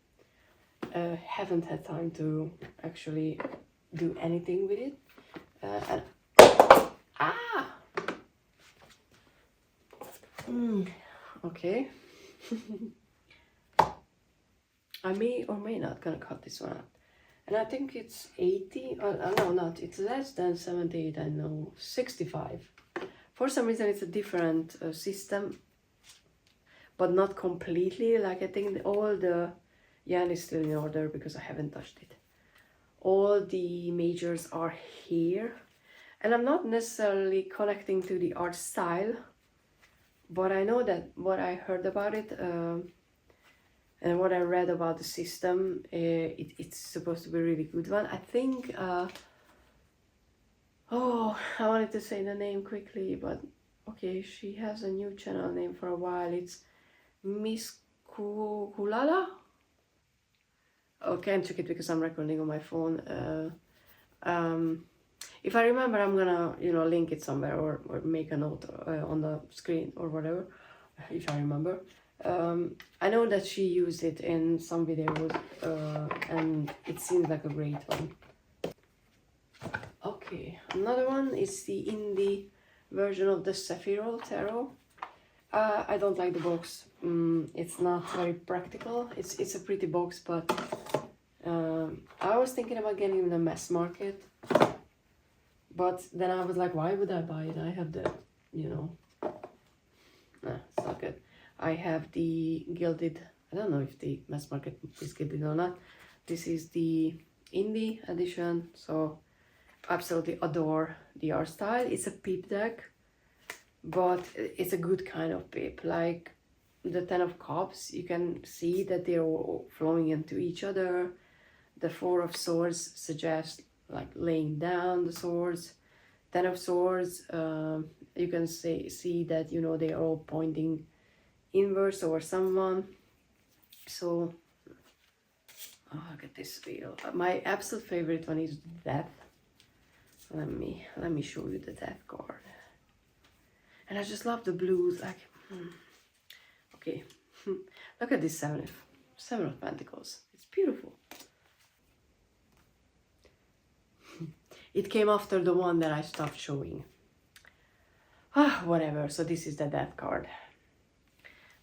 Haven't had time to actually do anything with it. Okay. I may or may not gonna cut this one out. And I think it's 80, no, not, it's less than 78, I know, 65. For some reason it's a different system, but not completely. Like I think all the yarn is still in order because I haven't touched it. All the majors are here. And I'm not necessarily connecting to the art style, but I know that what I heard about it, and what I read about the system, it's supposed to be a really good one. I think, oh, I wanted to say the name quickly, but okay, she has a new channel name for a while. It's Miss Kulala. Oh, can't check it because I'm recording on my phone. If I remember, I'm gonna, you know, link it somewhere, or make a note on the screen or whatever, if I remember. I know that she used it in some videos, and it seems like a great one. Okay, another one is the indie version of the Sephiroth Tarot. I don't like the box. It's not very practical. It's a pretty box, but I was thinking about getting it in the mass market. But then I was like, why would I buy it? I have the, you know, nah, it's not good. I have the gilded, I don't know if the mass market is gilded or not. This is the indie edition, so absolutely adore the art style. It's a peep deck, but it's a good kind of peep. Like the 10 of Cups, you can see that they're all flowing into each other. The 4 of Swords suggests like laying down the swords. 10 of Swords, you can see that, you know, they are all pointing inverse over someone. So look at this wheel. My absolute favorite one is Death. Let me show you the Death card. And I just love the blues. Like, okay, look at this Seven of Pentacles. It's beautiful. It came after the one that I stopped showing. Whatever. So this is the death card.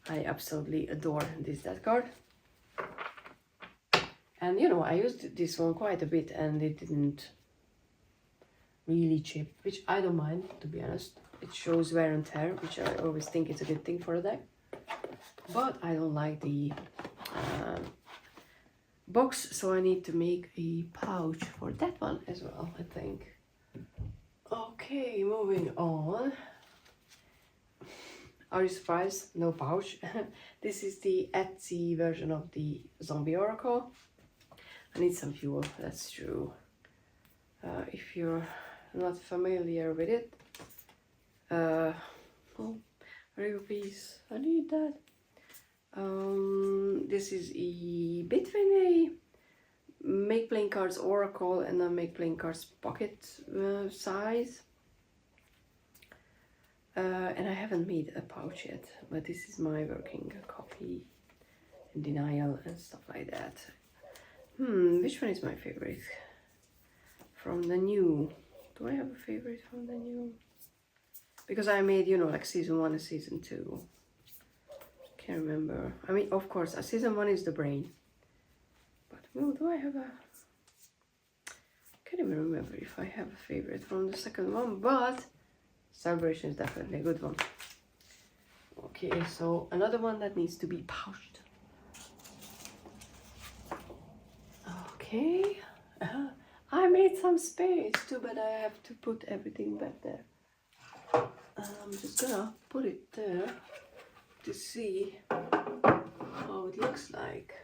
I absolutely adore this death card. And you know, I used this one quite a bit and it didn't really chip, which I don't mind, to be honest. It shows wear and tear, which I always think is a good thing for a deck. But I don't like the box, so I need to make a pouch for that one as well, I think. Okay, moving on. Are you surprised? No pouch. This is the Etsy version of the Zombie Oracle. I need some fuel, that's true. If you're not familiar with it, oh, real piece, I need that. This is between a Make Playing Cards Oracle and a Make Playing Cards Pocket size. And I haven't made a pouch yet, but this is my working copy, in denial and stuff like that. Which one is my favorite from the new? Do I have a favorite from the new? Because I made, you know, like season 1 and season 2. Can't remember. I mean, of course, season 1 is the brain. But well, do I have a... Can't even remember if I have a favorite from the second one, but Celebration is definitely a good one. Okay, so another one that needs to be pouched. Okay, I made some space too, but I have to put everything back there. I'm just gonna put it there to see how it looks like.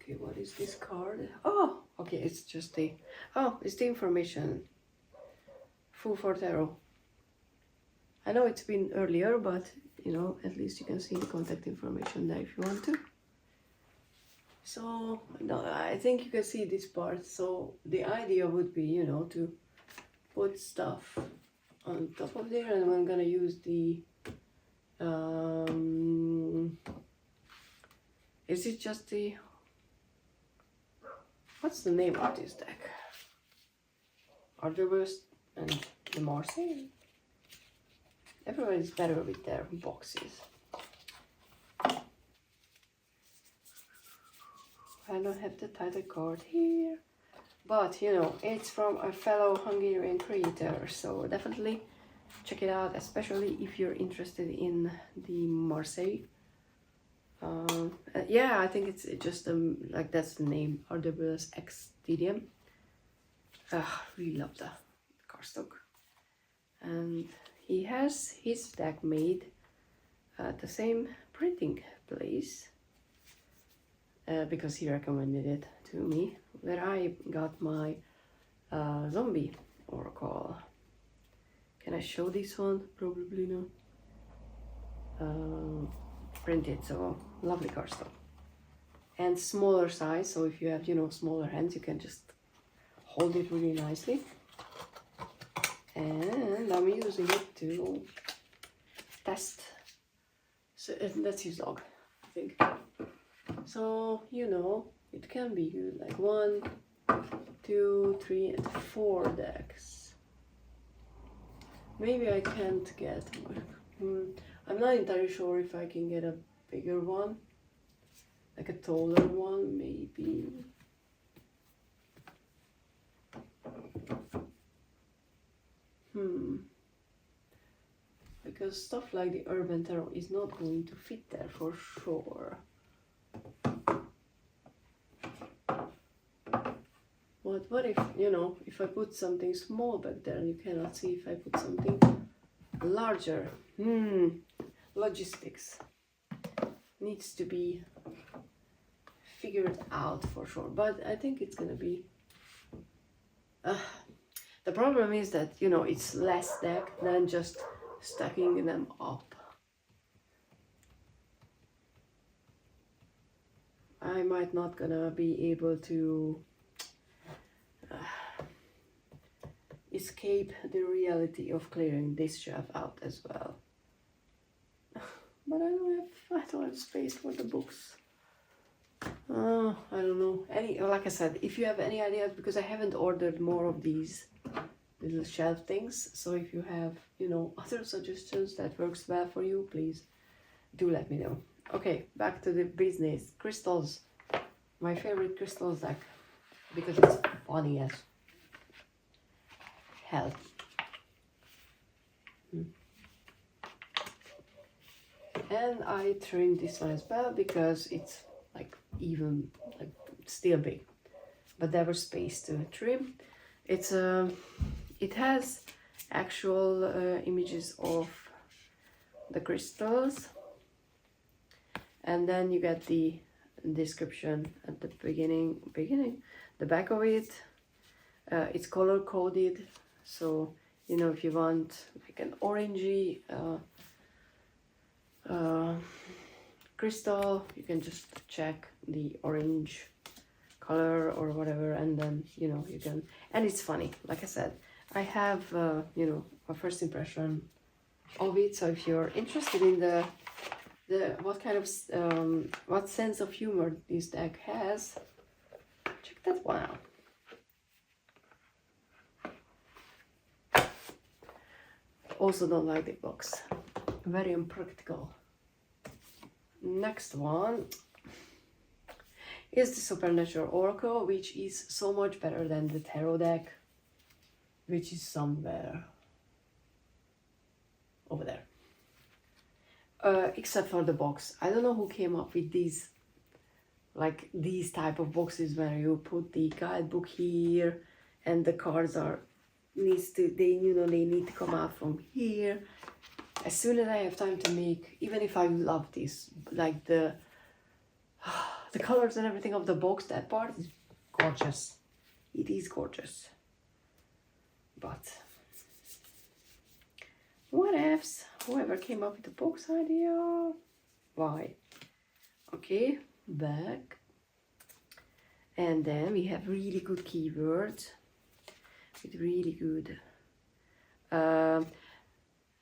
Okay, what is this card? Oh, okay, it's just the, oh, it's the information. Fool for Tarot. I know it's been earlier, but you know, at least you can see the contact information there if you want to. So, no, I think you can see this part. So the idea would be, you know, to put stuff on top of there, and I'm gonna use the is it just the, what's the name of this deck? Arduous and the Marseille. Everyone is better with their boxes. I don't have the title card here, but you know, it's from a fellow Hungarian creator, so definitely check it out, especially if you're interested in the Marseille. Yeah, I think it's just like that's the name, Arduous X Tedium. Really love the cardstock, and he has his deck made at the same printing place because he recommended it to me, where I got my Zombie Oracle. Can I show this one? Probably not. Printed, so lovely cardstock. And smaller size, so if you have, you know, smaller hands, you can just hold it really nicely. And I'm using it to test. So that's his dog, I think. So, you know, it can be used like 1, 2, 3, and 4 decks. Maybe I can't get more. I'm not entirely sure if I can get a bigger one, like a taller one, maybe. Because stuff like the Urban Tarot is not going to fit there for sure. What if, you know, if I put something small back there and you cannot see if I put something larger? Logistics needs to be figured out for sure, but I think it's gonna be the problem is that, you know, it's less deck than just stacking them up. I might not gonna be able to escape the reality of clearing this shelf out as well. But I don't have space for the books. I don't know. Like I said, if you have any ideas, because I haven't ordered more of these little shelf things. So if you have, you know, other suggestions that works well for you, please do let me know. Okay, back to the business. Crystals. My favorite crystals deck, because it's funny as hell. And I trimmed this one as well because it's like even like still big, but there was space to trim. It's it has actual images of the crystals, and then you get the description at the beginning, the back of it. It's color coded, so you know, if you want like an orangey crystal, you can just check the orange color or whatever, and then you know you can. And it's funny, like I said, I have you know, a first impression of it. So if you're interested in the what kind of what sense of humor this deck has, check that one out. Also don't like the box, very impractical. Next one is the Supernatural Oracle, which is so much better than the tarot deck, which is somewhere over there. Except for the box. I don't know who came up with these, like these type of boxes where you put the guidebook here and the cards are they need to come out from here. As soon as I have time to make, even if I love this, like the colors and everything of the box, that part is gorgeous. It is gorgeous. But what ifs? Whoever came up with the box idea, why? Okay, back. And then we have really good keywords with really good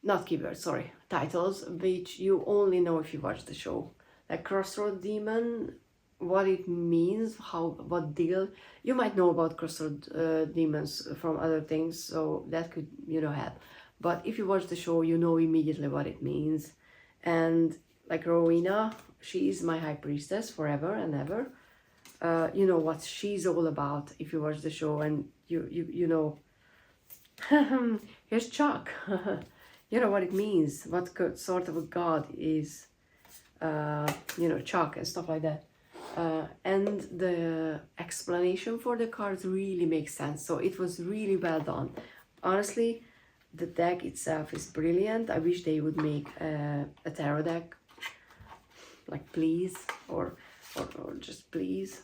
not keywords, sorry, titles, which you only know if you watch the show. Like Crossroad Demon, what it means, what deal. You might know about Crossroad Demons from other things, so that could, you know, help. But if you watch the show, you know immediately what it means. And like Rowena, she is my high priestess forever and ever. You know what she's all about if you watch the show, and you know. Here's Chuck. You know what it means, what sort of a god is, you know, Chuck and stuff like that. And the explanation for the cards really makes sense. So it was really well done. Honestly, the deck itself is brilliant. I wish they would make a tarot deck, like please, or just please.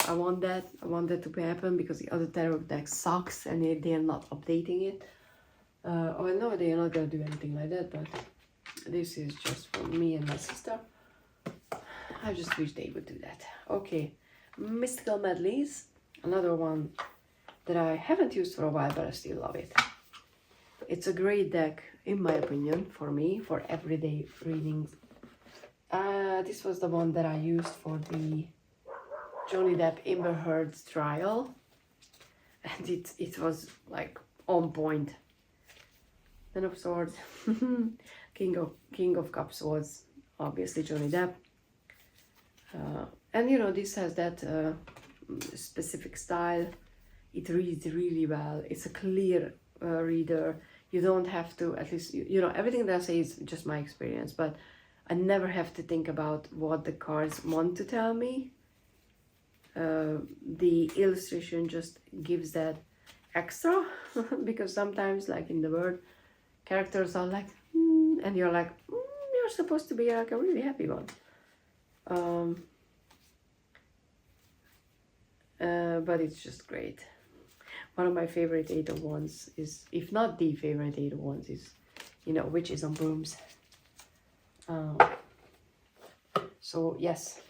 I want that to happen, because the other tarot deck sucks and they are not updating it. Well, no, they are not gonna do anything like that, but this is just for me and my sister. I just wish they would do that. Okay, Mystical Medleys, another one that I haven't used for a while, but I still love it. It's a great deck, in my opinion, for me, for everyday readings. This was the one that I used for the Johnny Depp Amber Heard trial, and it was like on point. Ten of Swords, King of Cups was obviously Johnny Depp, and you know, this has that specific style. It reads really well. It's a clear reader. You don't have to, at least you know, everything that I say is just my experience, but I never have to think about what the cards want to tell me. The illustration just gives that extra because sometimes, like in the Word, characters are like, and you're like, you're supposed to be like a really happy one. But it's just great. One of my favorite 8 of Wands is, if not the favorite 8 of Wands, is, you know, Witches on Brooms. So yes,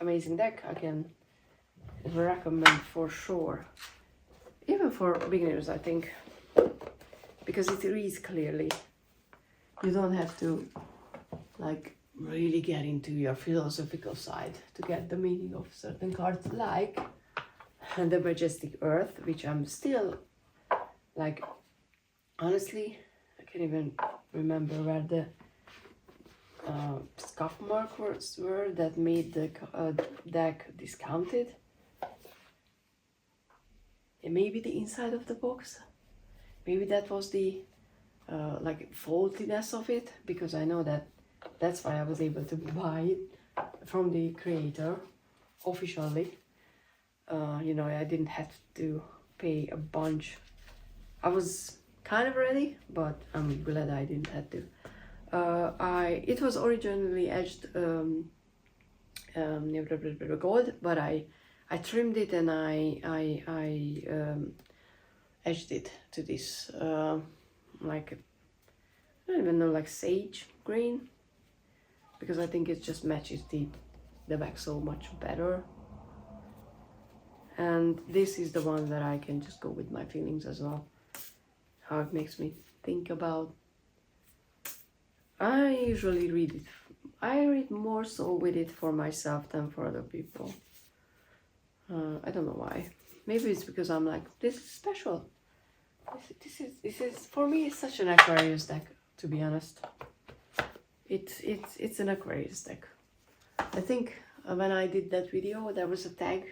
amazing deck. I can recommend for sure, even for beginners, I think, because it reads clearly. You don't have to like really get into your philosophical side to get the meaning of certain cards, like the Majestic Earth, which I'm still like, honestly, I can't even remember where the scuff markers were that made the deck discounted. And maybe the inside of the box, maybe that was the like faultiness of it, because I know that that's why I was able to buy it from the creator officially. You know, I didn't have to pay a bunch. I was kind of ready, but I'm glad I didn't have to. It was originally edged gold, but I trimmed it and I edged it to this like, I don't even know, like sage green, because I think it just matches the back so much better. And this is the one that I can just go with my feelings as well, how it makes me think about. I usually read it, I read more so with it for myself than for other people. I don't know why. Maybe it's because I'm like, this is special. This is for me, it's such an Aquarius deck, to be honest. It's an Aquarius deck. I think when I did that video, there was a tag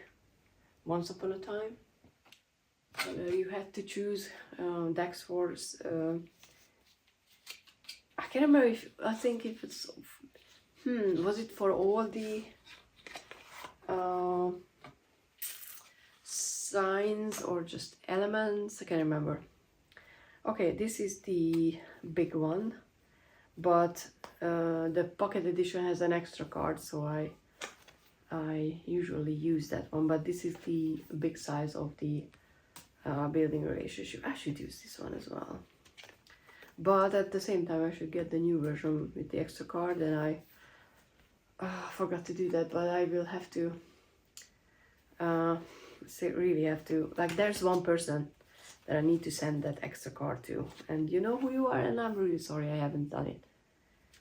once upon a time. You had to choose decks for. I can't remember if I think if it's. Was it for all the signs or just elements? I can't remember. Okay, this is the big one, but the pocket edition has an extra card, so I usually use that one, but this is the big size of the building relationship. I should use this one as well, but at the same time I should get the new version with the extra card, and I forgot to do that, but I will have to really have to, like, there's one person that I need to send that extra card to, and you know who you are, and I'm really sorry I haven't done it,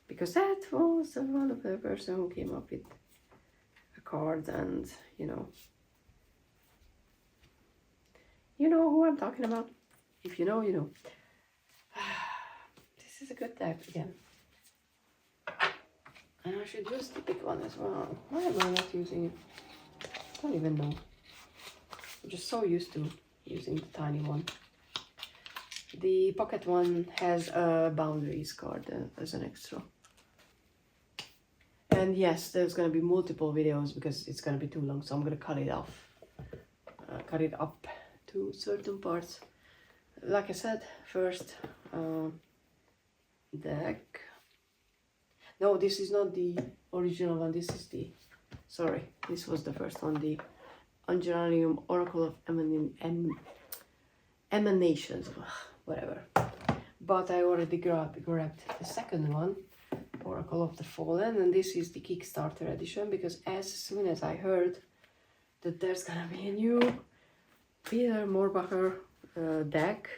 because that was one of the person who came up with a card, and you know who I'm talking about. If you know, you know. This is a good deck again, and I should use the big one as well. Why am I not using it? I don't even know. I'm just so used to using the tiny one. The pocket one has a boundaries card as an extra. And yes, there's going to be multiple videos because it's going to be too long, so I'm going to cut it off. Cut it up to certain parts. Like I said, first deck. No, this is not the original one. This is the, sorry, this was the first one, the Hungarian Oracle of Emanations, whatever. But I already grabbed the second one, Oracle of the Fallen, and this is the Kickstarter edition, because as soon as I heard that there's gonna be a new Peter Morbacher deck,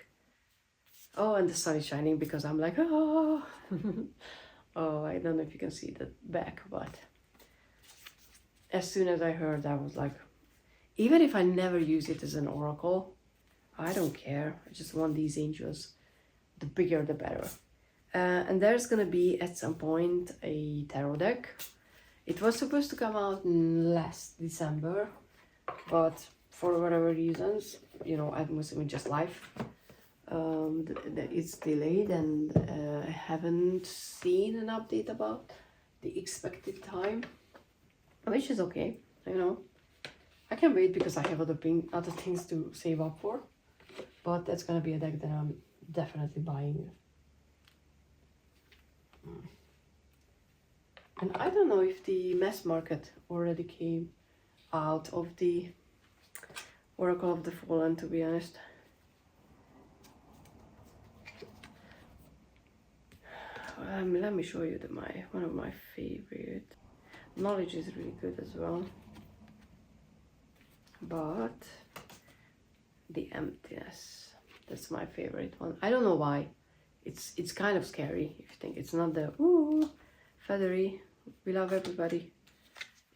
oh, and the sun is shining because I'm like, oh, oh, I don't know if you can see the back, but as soon as I heard, I was like, even if I never use it as an oracle, I don't care. I just want these angels. The bigger, the better. And there's gonna be at some point a tarot deck. It was supposed to come out last December, but for whatever reasons, you know, I'm assuming just life, it's delayed, and I haven't seen an update about the expected time, which is okay, you know. I can wait because I have other things to save up for, but that's gonna be a deck that I'm definitely buying. And I don't know if the mass market already came out of the Oracle of the Fallen, to be honest. Let me show you one of my favorite. Knowledge is really good as well, but the Emptiness, that's my favorite one. I don't know why. It's kind of scary if you think it's not the ooh feathery we love everybody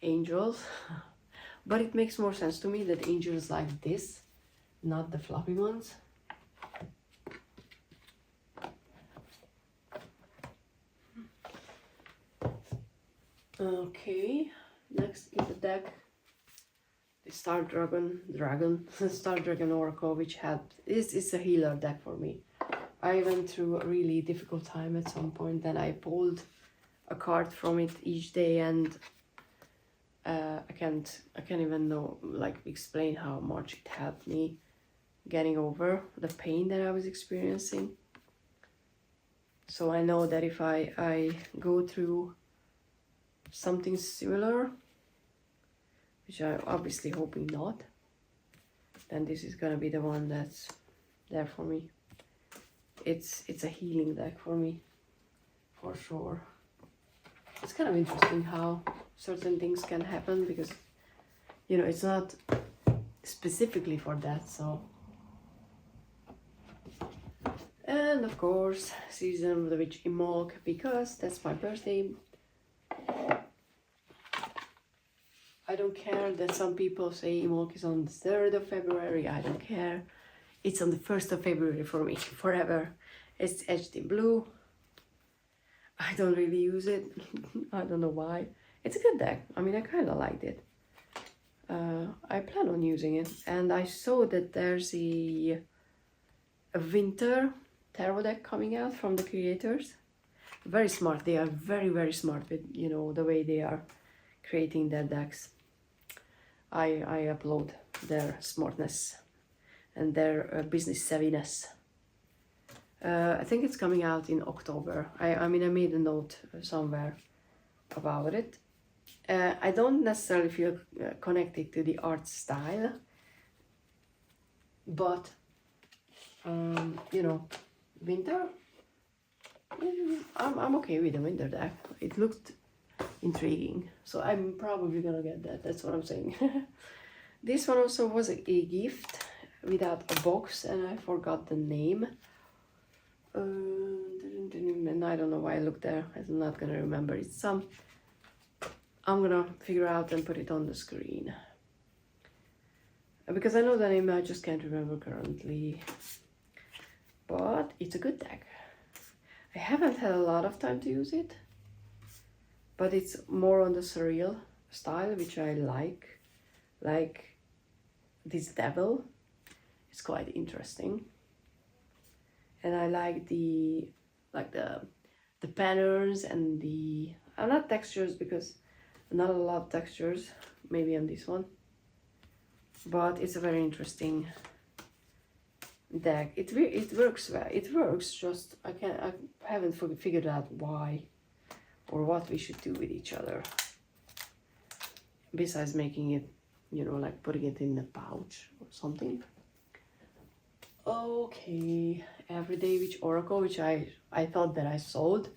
angels. But it makes more sense to me that angels like this, not the fluffy ones. Okay, next is the deck, the Star Dragon, Star Dragon Oracle, which had, it's a healer deck for me. I went through a really difficult time at some point, then I pulled a card from it each day, and I can't even know, like, explain how much it helped me getting over the pain that I was experiencing. So I know that if I go through something similar, which I'm obviously hoping not, then this is gonna be the one that's there for me. It's a healing deck for me, for sure. It's kind of interesting how certain things can happen, because, you know, it's not specifically for that, so. And of course, Season of the Witch Imolk, because that's my birthday. I don't care that some people say Imolk is on the 3rd of February, I don't care. It's on the 1st of February for me, forever. It's edged in blue. I don't really use it. I don't know why. It's a good deck. I mean, I kind of liked it. I plan on using it. And I saw that there's a winter tarot deck coming out from the creators. Very smart. They are very, very smart with, you know, the way they are creating their decks. I applaud their smartness and their business savviness. I think it's coming out in October. I mean, I made a note somewhere about it. I don't necessarily feel connected to the art style, but you know, winter, I'm okay with the winter deck. It looked intriguing, so I'm probably gonna get that. That's what I'm saying. This one also was a gift without a box, and I forgot the name. And I don't know why I looked there. I'm not gonna remember. It's some. I'm gonna figure out and put it on the screen, because I know the name, I just can't remember currently. But it's a good deck. I haven't had a lot of time to use it, but it's more on the surreal style, which I like. Like this devil, it's quite interesting. And I like the patterns and the not textures, because not a lot of textures maybe on this one, but it's a very interesting deck. It works well. It works, just I haven't figured out why or what we should do with each other, besides making it, you know, like putting it in a pouch or something. Okay, Everyday Witch Oracle, which I thought that I sold.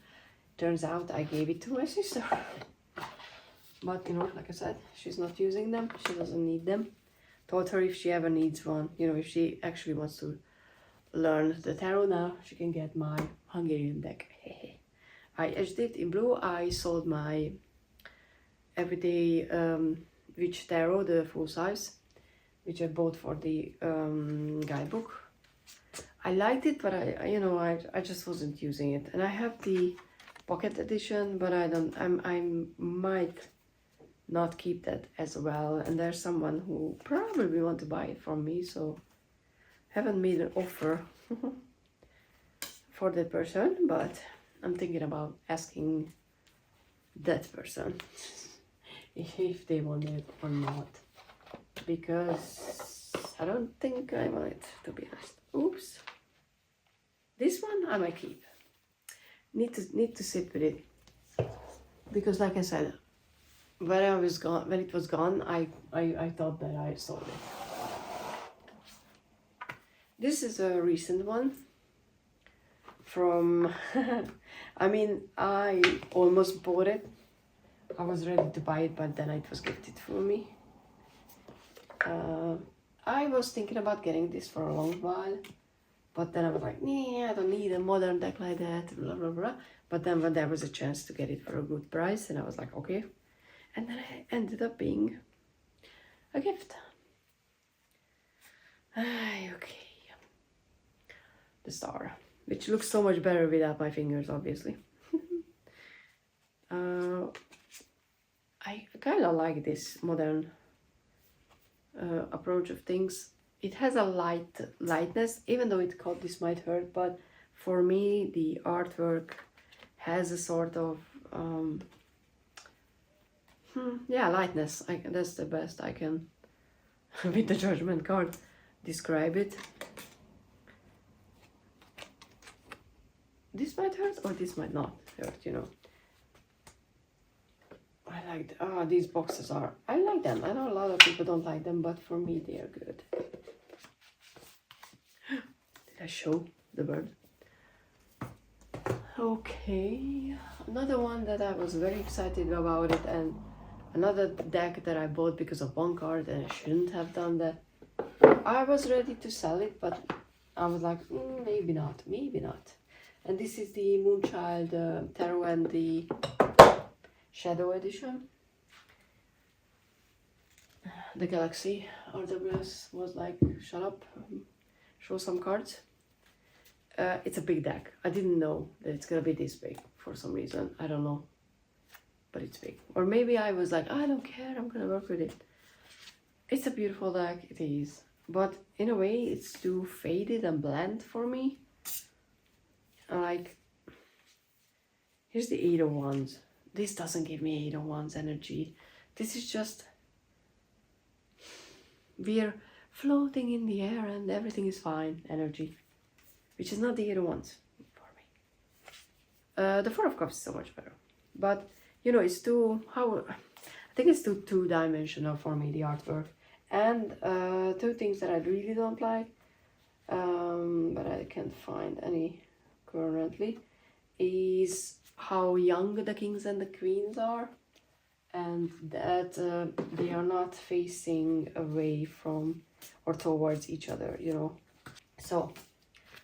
Turns out I gave it to my sister. But, you know, like I said, she's not using them. She doesn't need them. Told her if she ever needs one, you know, if she actually wants to learn the tarot now, she can get my Hungarian deck. I edged it in blue. I sold my Everyday Witch Tarot, the full size, which I bought for the guidebook. I liked it, but I just wasn't using it. And I have the pocket edition, but I might not keep that as well. And there's someone who probably want to buy it from me, so haven't made an offer for that person, but I'm thinking about asking that person if they want it or not, because I don't think I want it, to be honest. Oops. This one I might keep. Need to sit with it, because like I said, when it was gone, I thought that I sold it. This is a recent one from I mean, I almost bought it. I was ready to buy it, but then it was gifted for me. I was thinking about getting this for a long while, But then I was like, nah, I don't need a modern deck like that, blah, blah, blah. But then when there was a chance to get it for a good price, and I was like, okay. And then it ended up being a gift. Okay. The star, which looks so much better without my fingers, obviously. I kind of like this modern approach of things. It has a lightness, even though this might hurt, but for me the artwork has a sort of yeah, lightness. That's the best I can with the judgment card describe it. This might hurt or this might not hurt, you know. I like these boxes are, I like them. I know a lot of people don't like them, but for me they are good. Did I show the bird? Okay, another one that I was very excited about it, and another deck that I bought because of one card, and I shouldn't have done that. I was ready to sell it, but I was like, maybe not, maybe not. And this is the Moonchild Tarot and the Shadow Edition. The Galaxy RWS was like, shut up, show some cards. It's a big deck. I didn't know that it's gonna be this big for some reason. I don't know, but it's big. Or maybe I was like, I don't care, I'm gonna work with it. It's a beautiful deck, it is. But in a way, it's too faded and bland for me. Like, here's the Eight of Wands. This doesn't give me Eight of Wands energy. This is just, we're floating in the air and everything is fine energy, which is not the Eight of Wands for me. The Four of Cups is so much better, but you know, it's too, I think it's too two-dimensional for me, the artwork. And two things that I really don't like, but I can't find any currently, is how young the kings and the queens are, and that they are not facing away from or towards each other, you know. So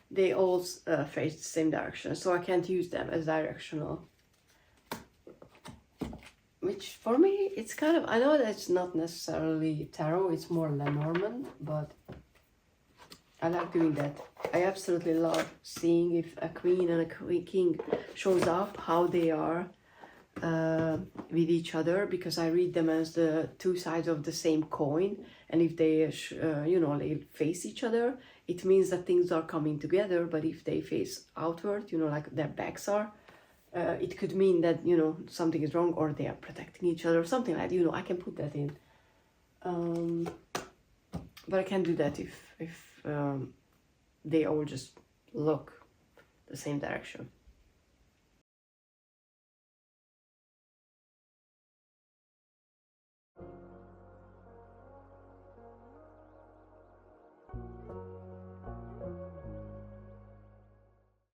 they all face the same direction, so I can't use them as directional. Which for me, it's kind of, I know that it's not necessarily tarot, it's more Lenormand, but I like doing that. I absolutely love seeing if a queen and a king shows up, how they are with each other, because I read them as the two sides of the same coin. And if they, you know, they face each other, it means that things are coming together. But if they face outward, you know, like their backs are, it could mean that, you know, something is wrong, or they are protecting each other, or something like that. You know, I can put that in. But I can't do that if they all just look the same direction.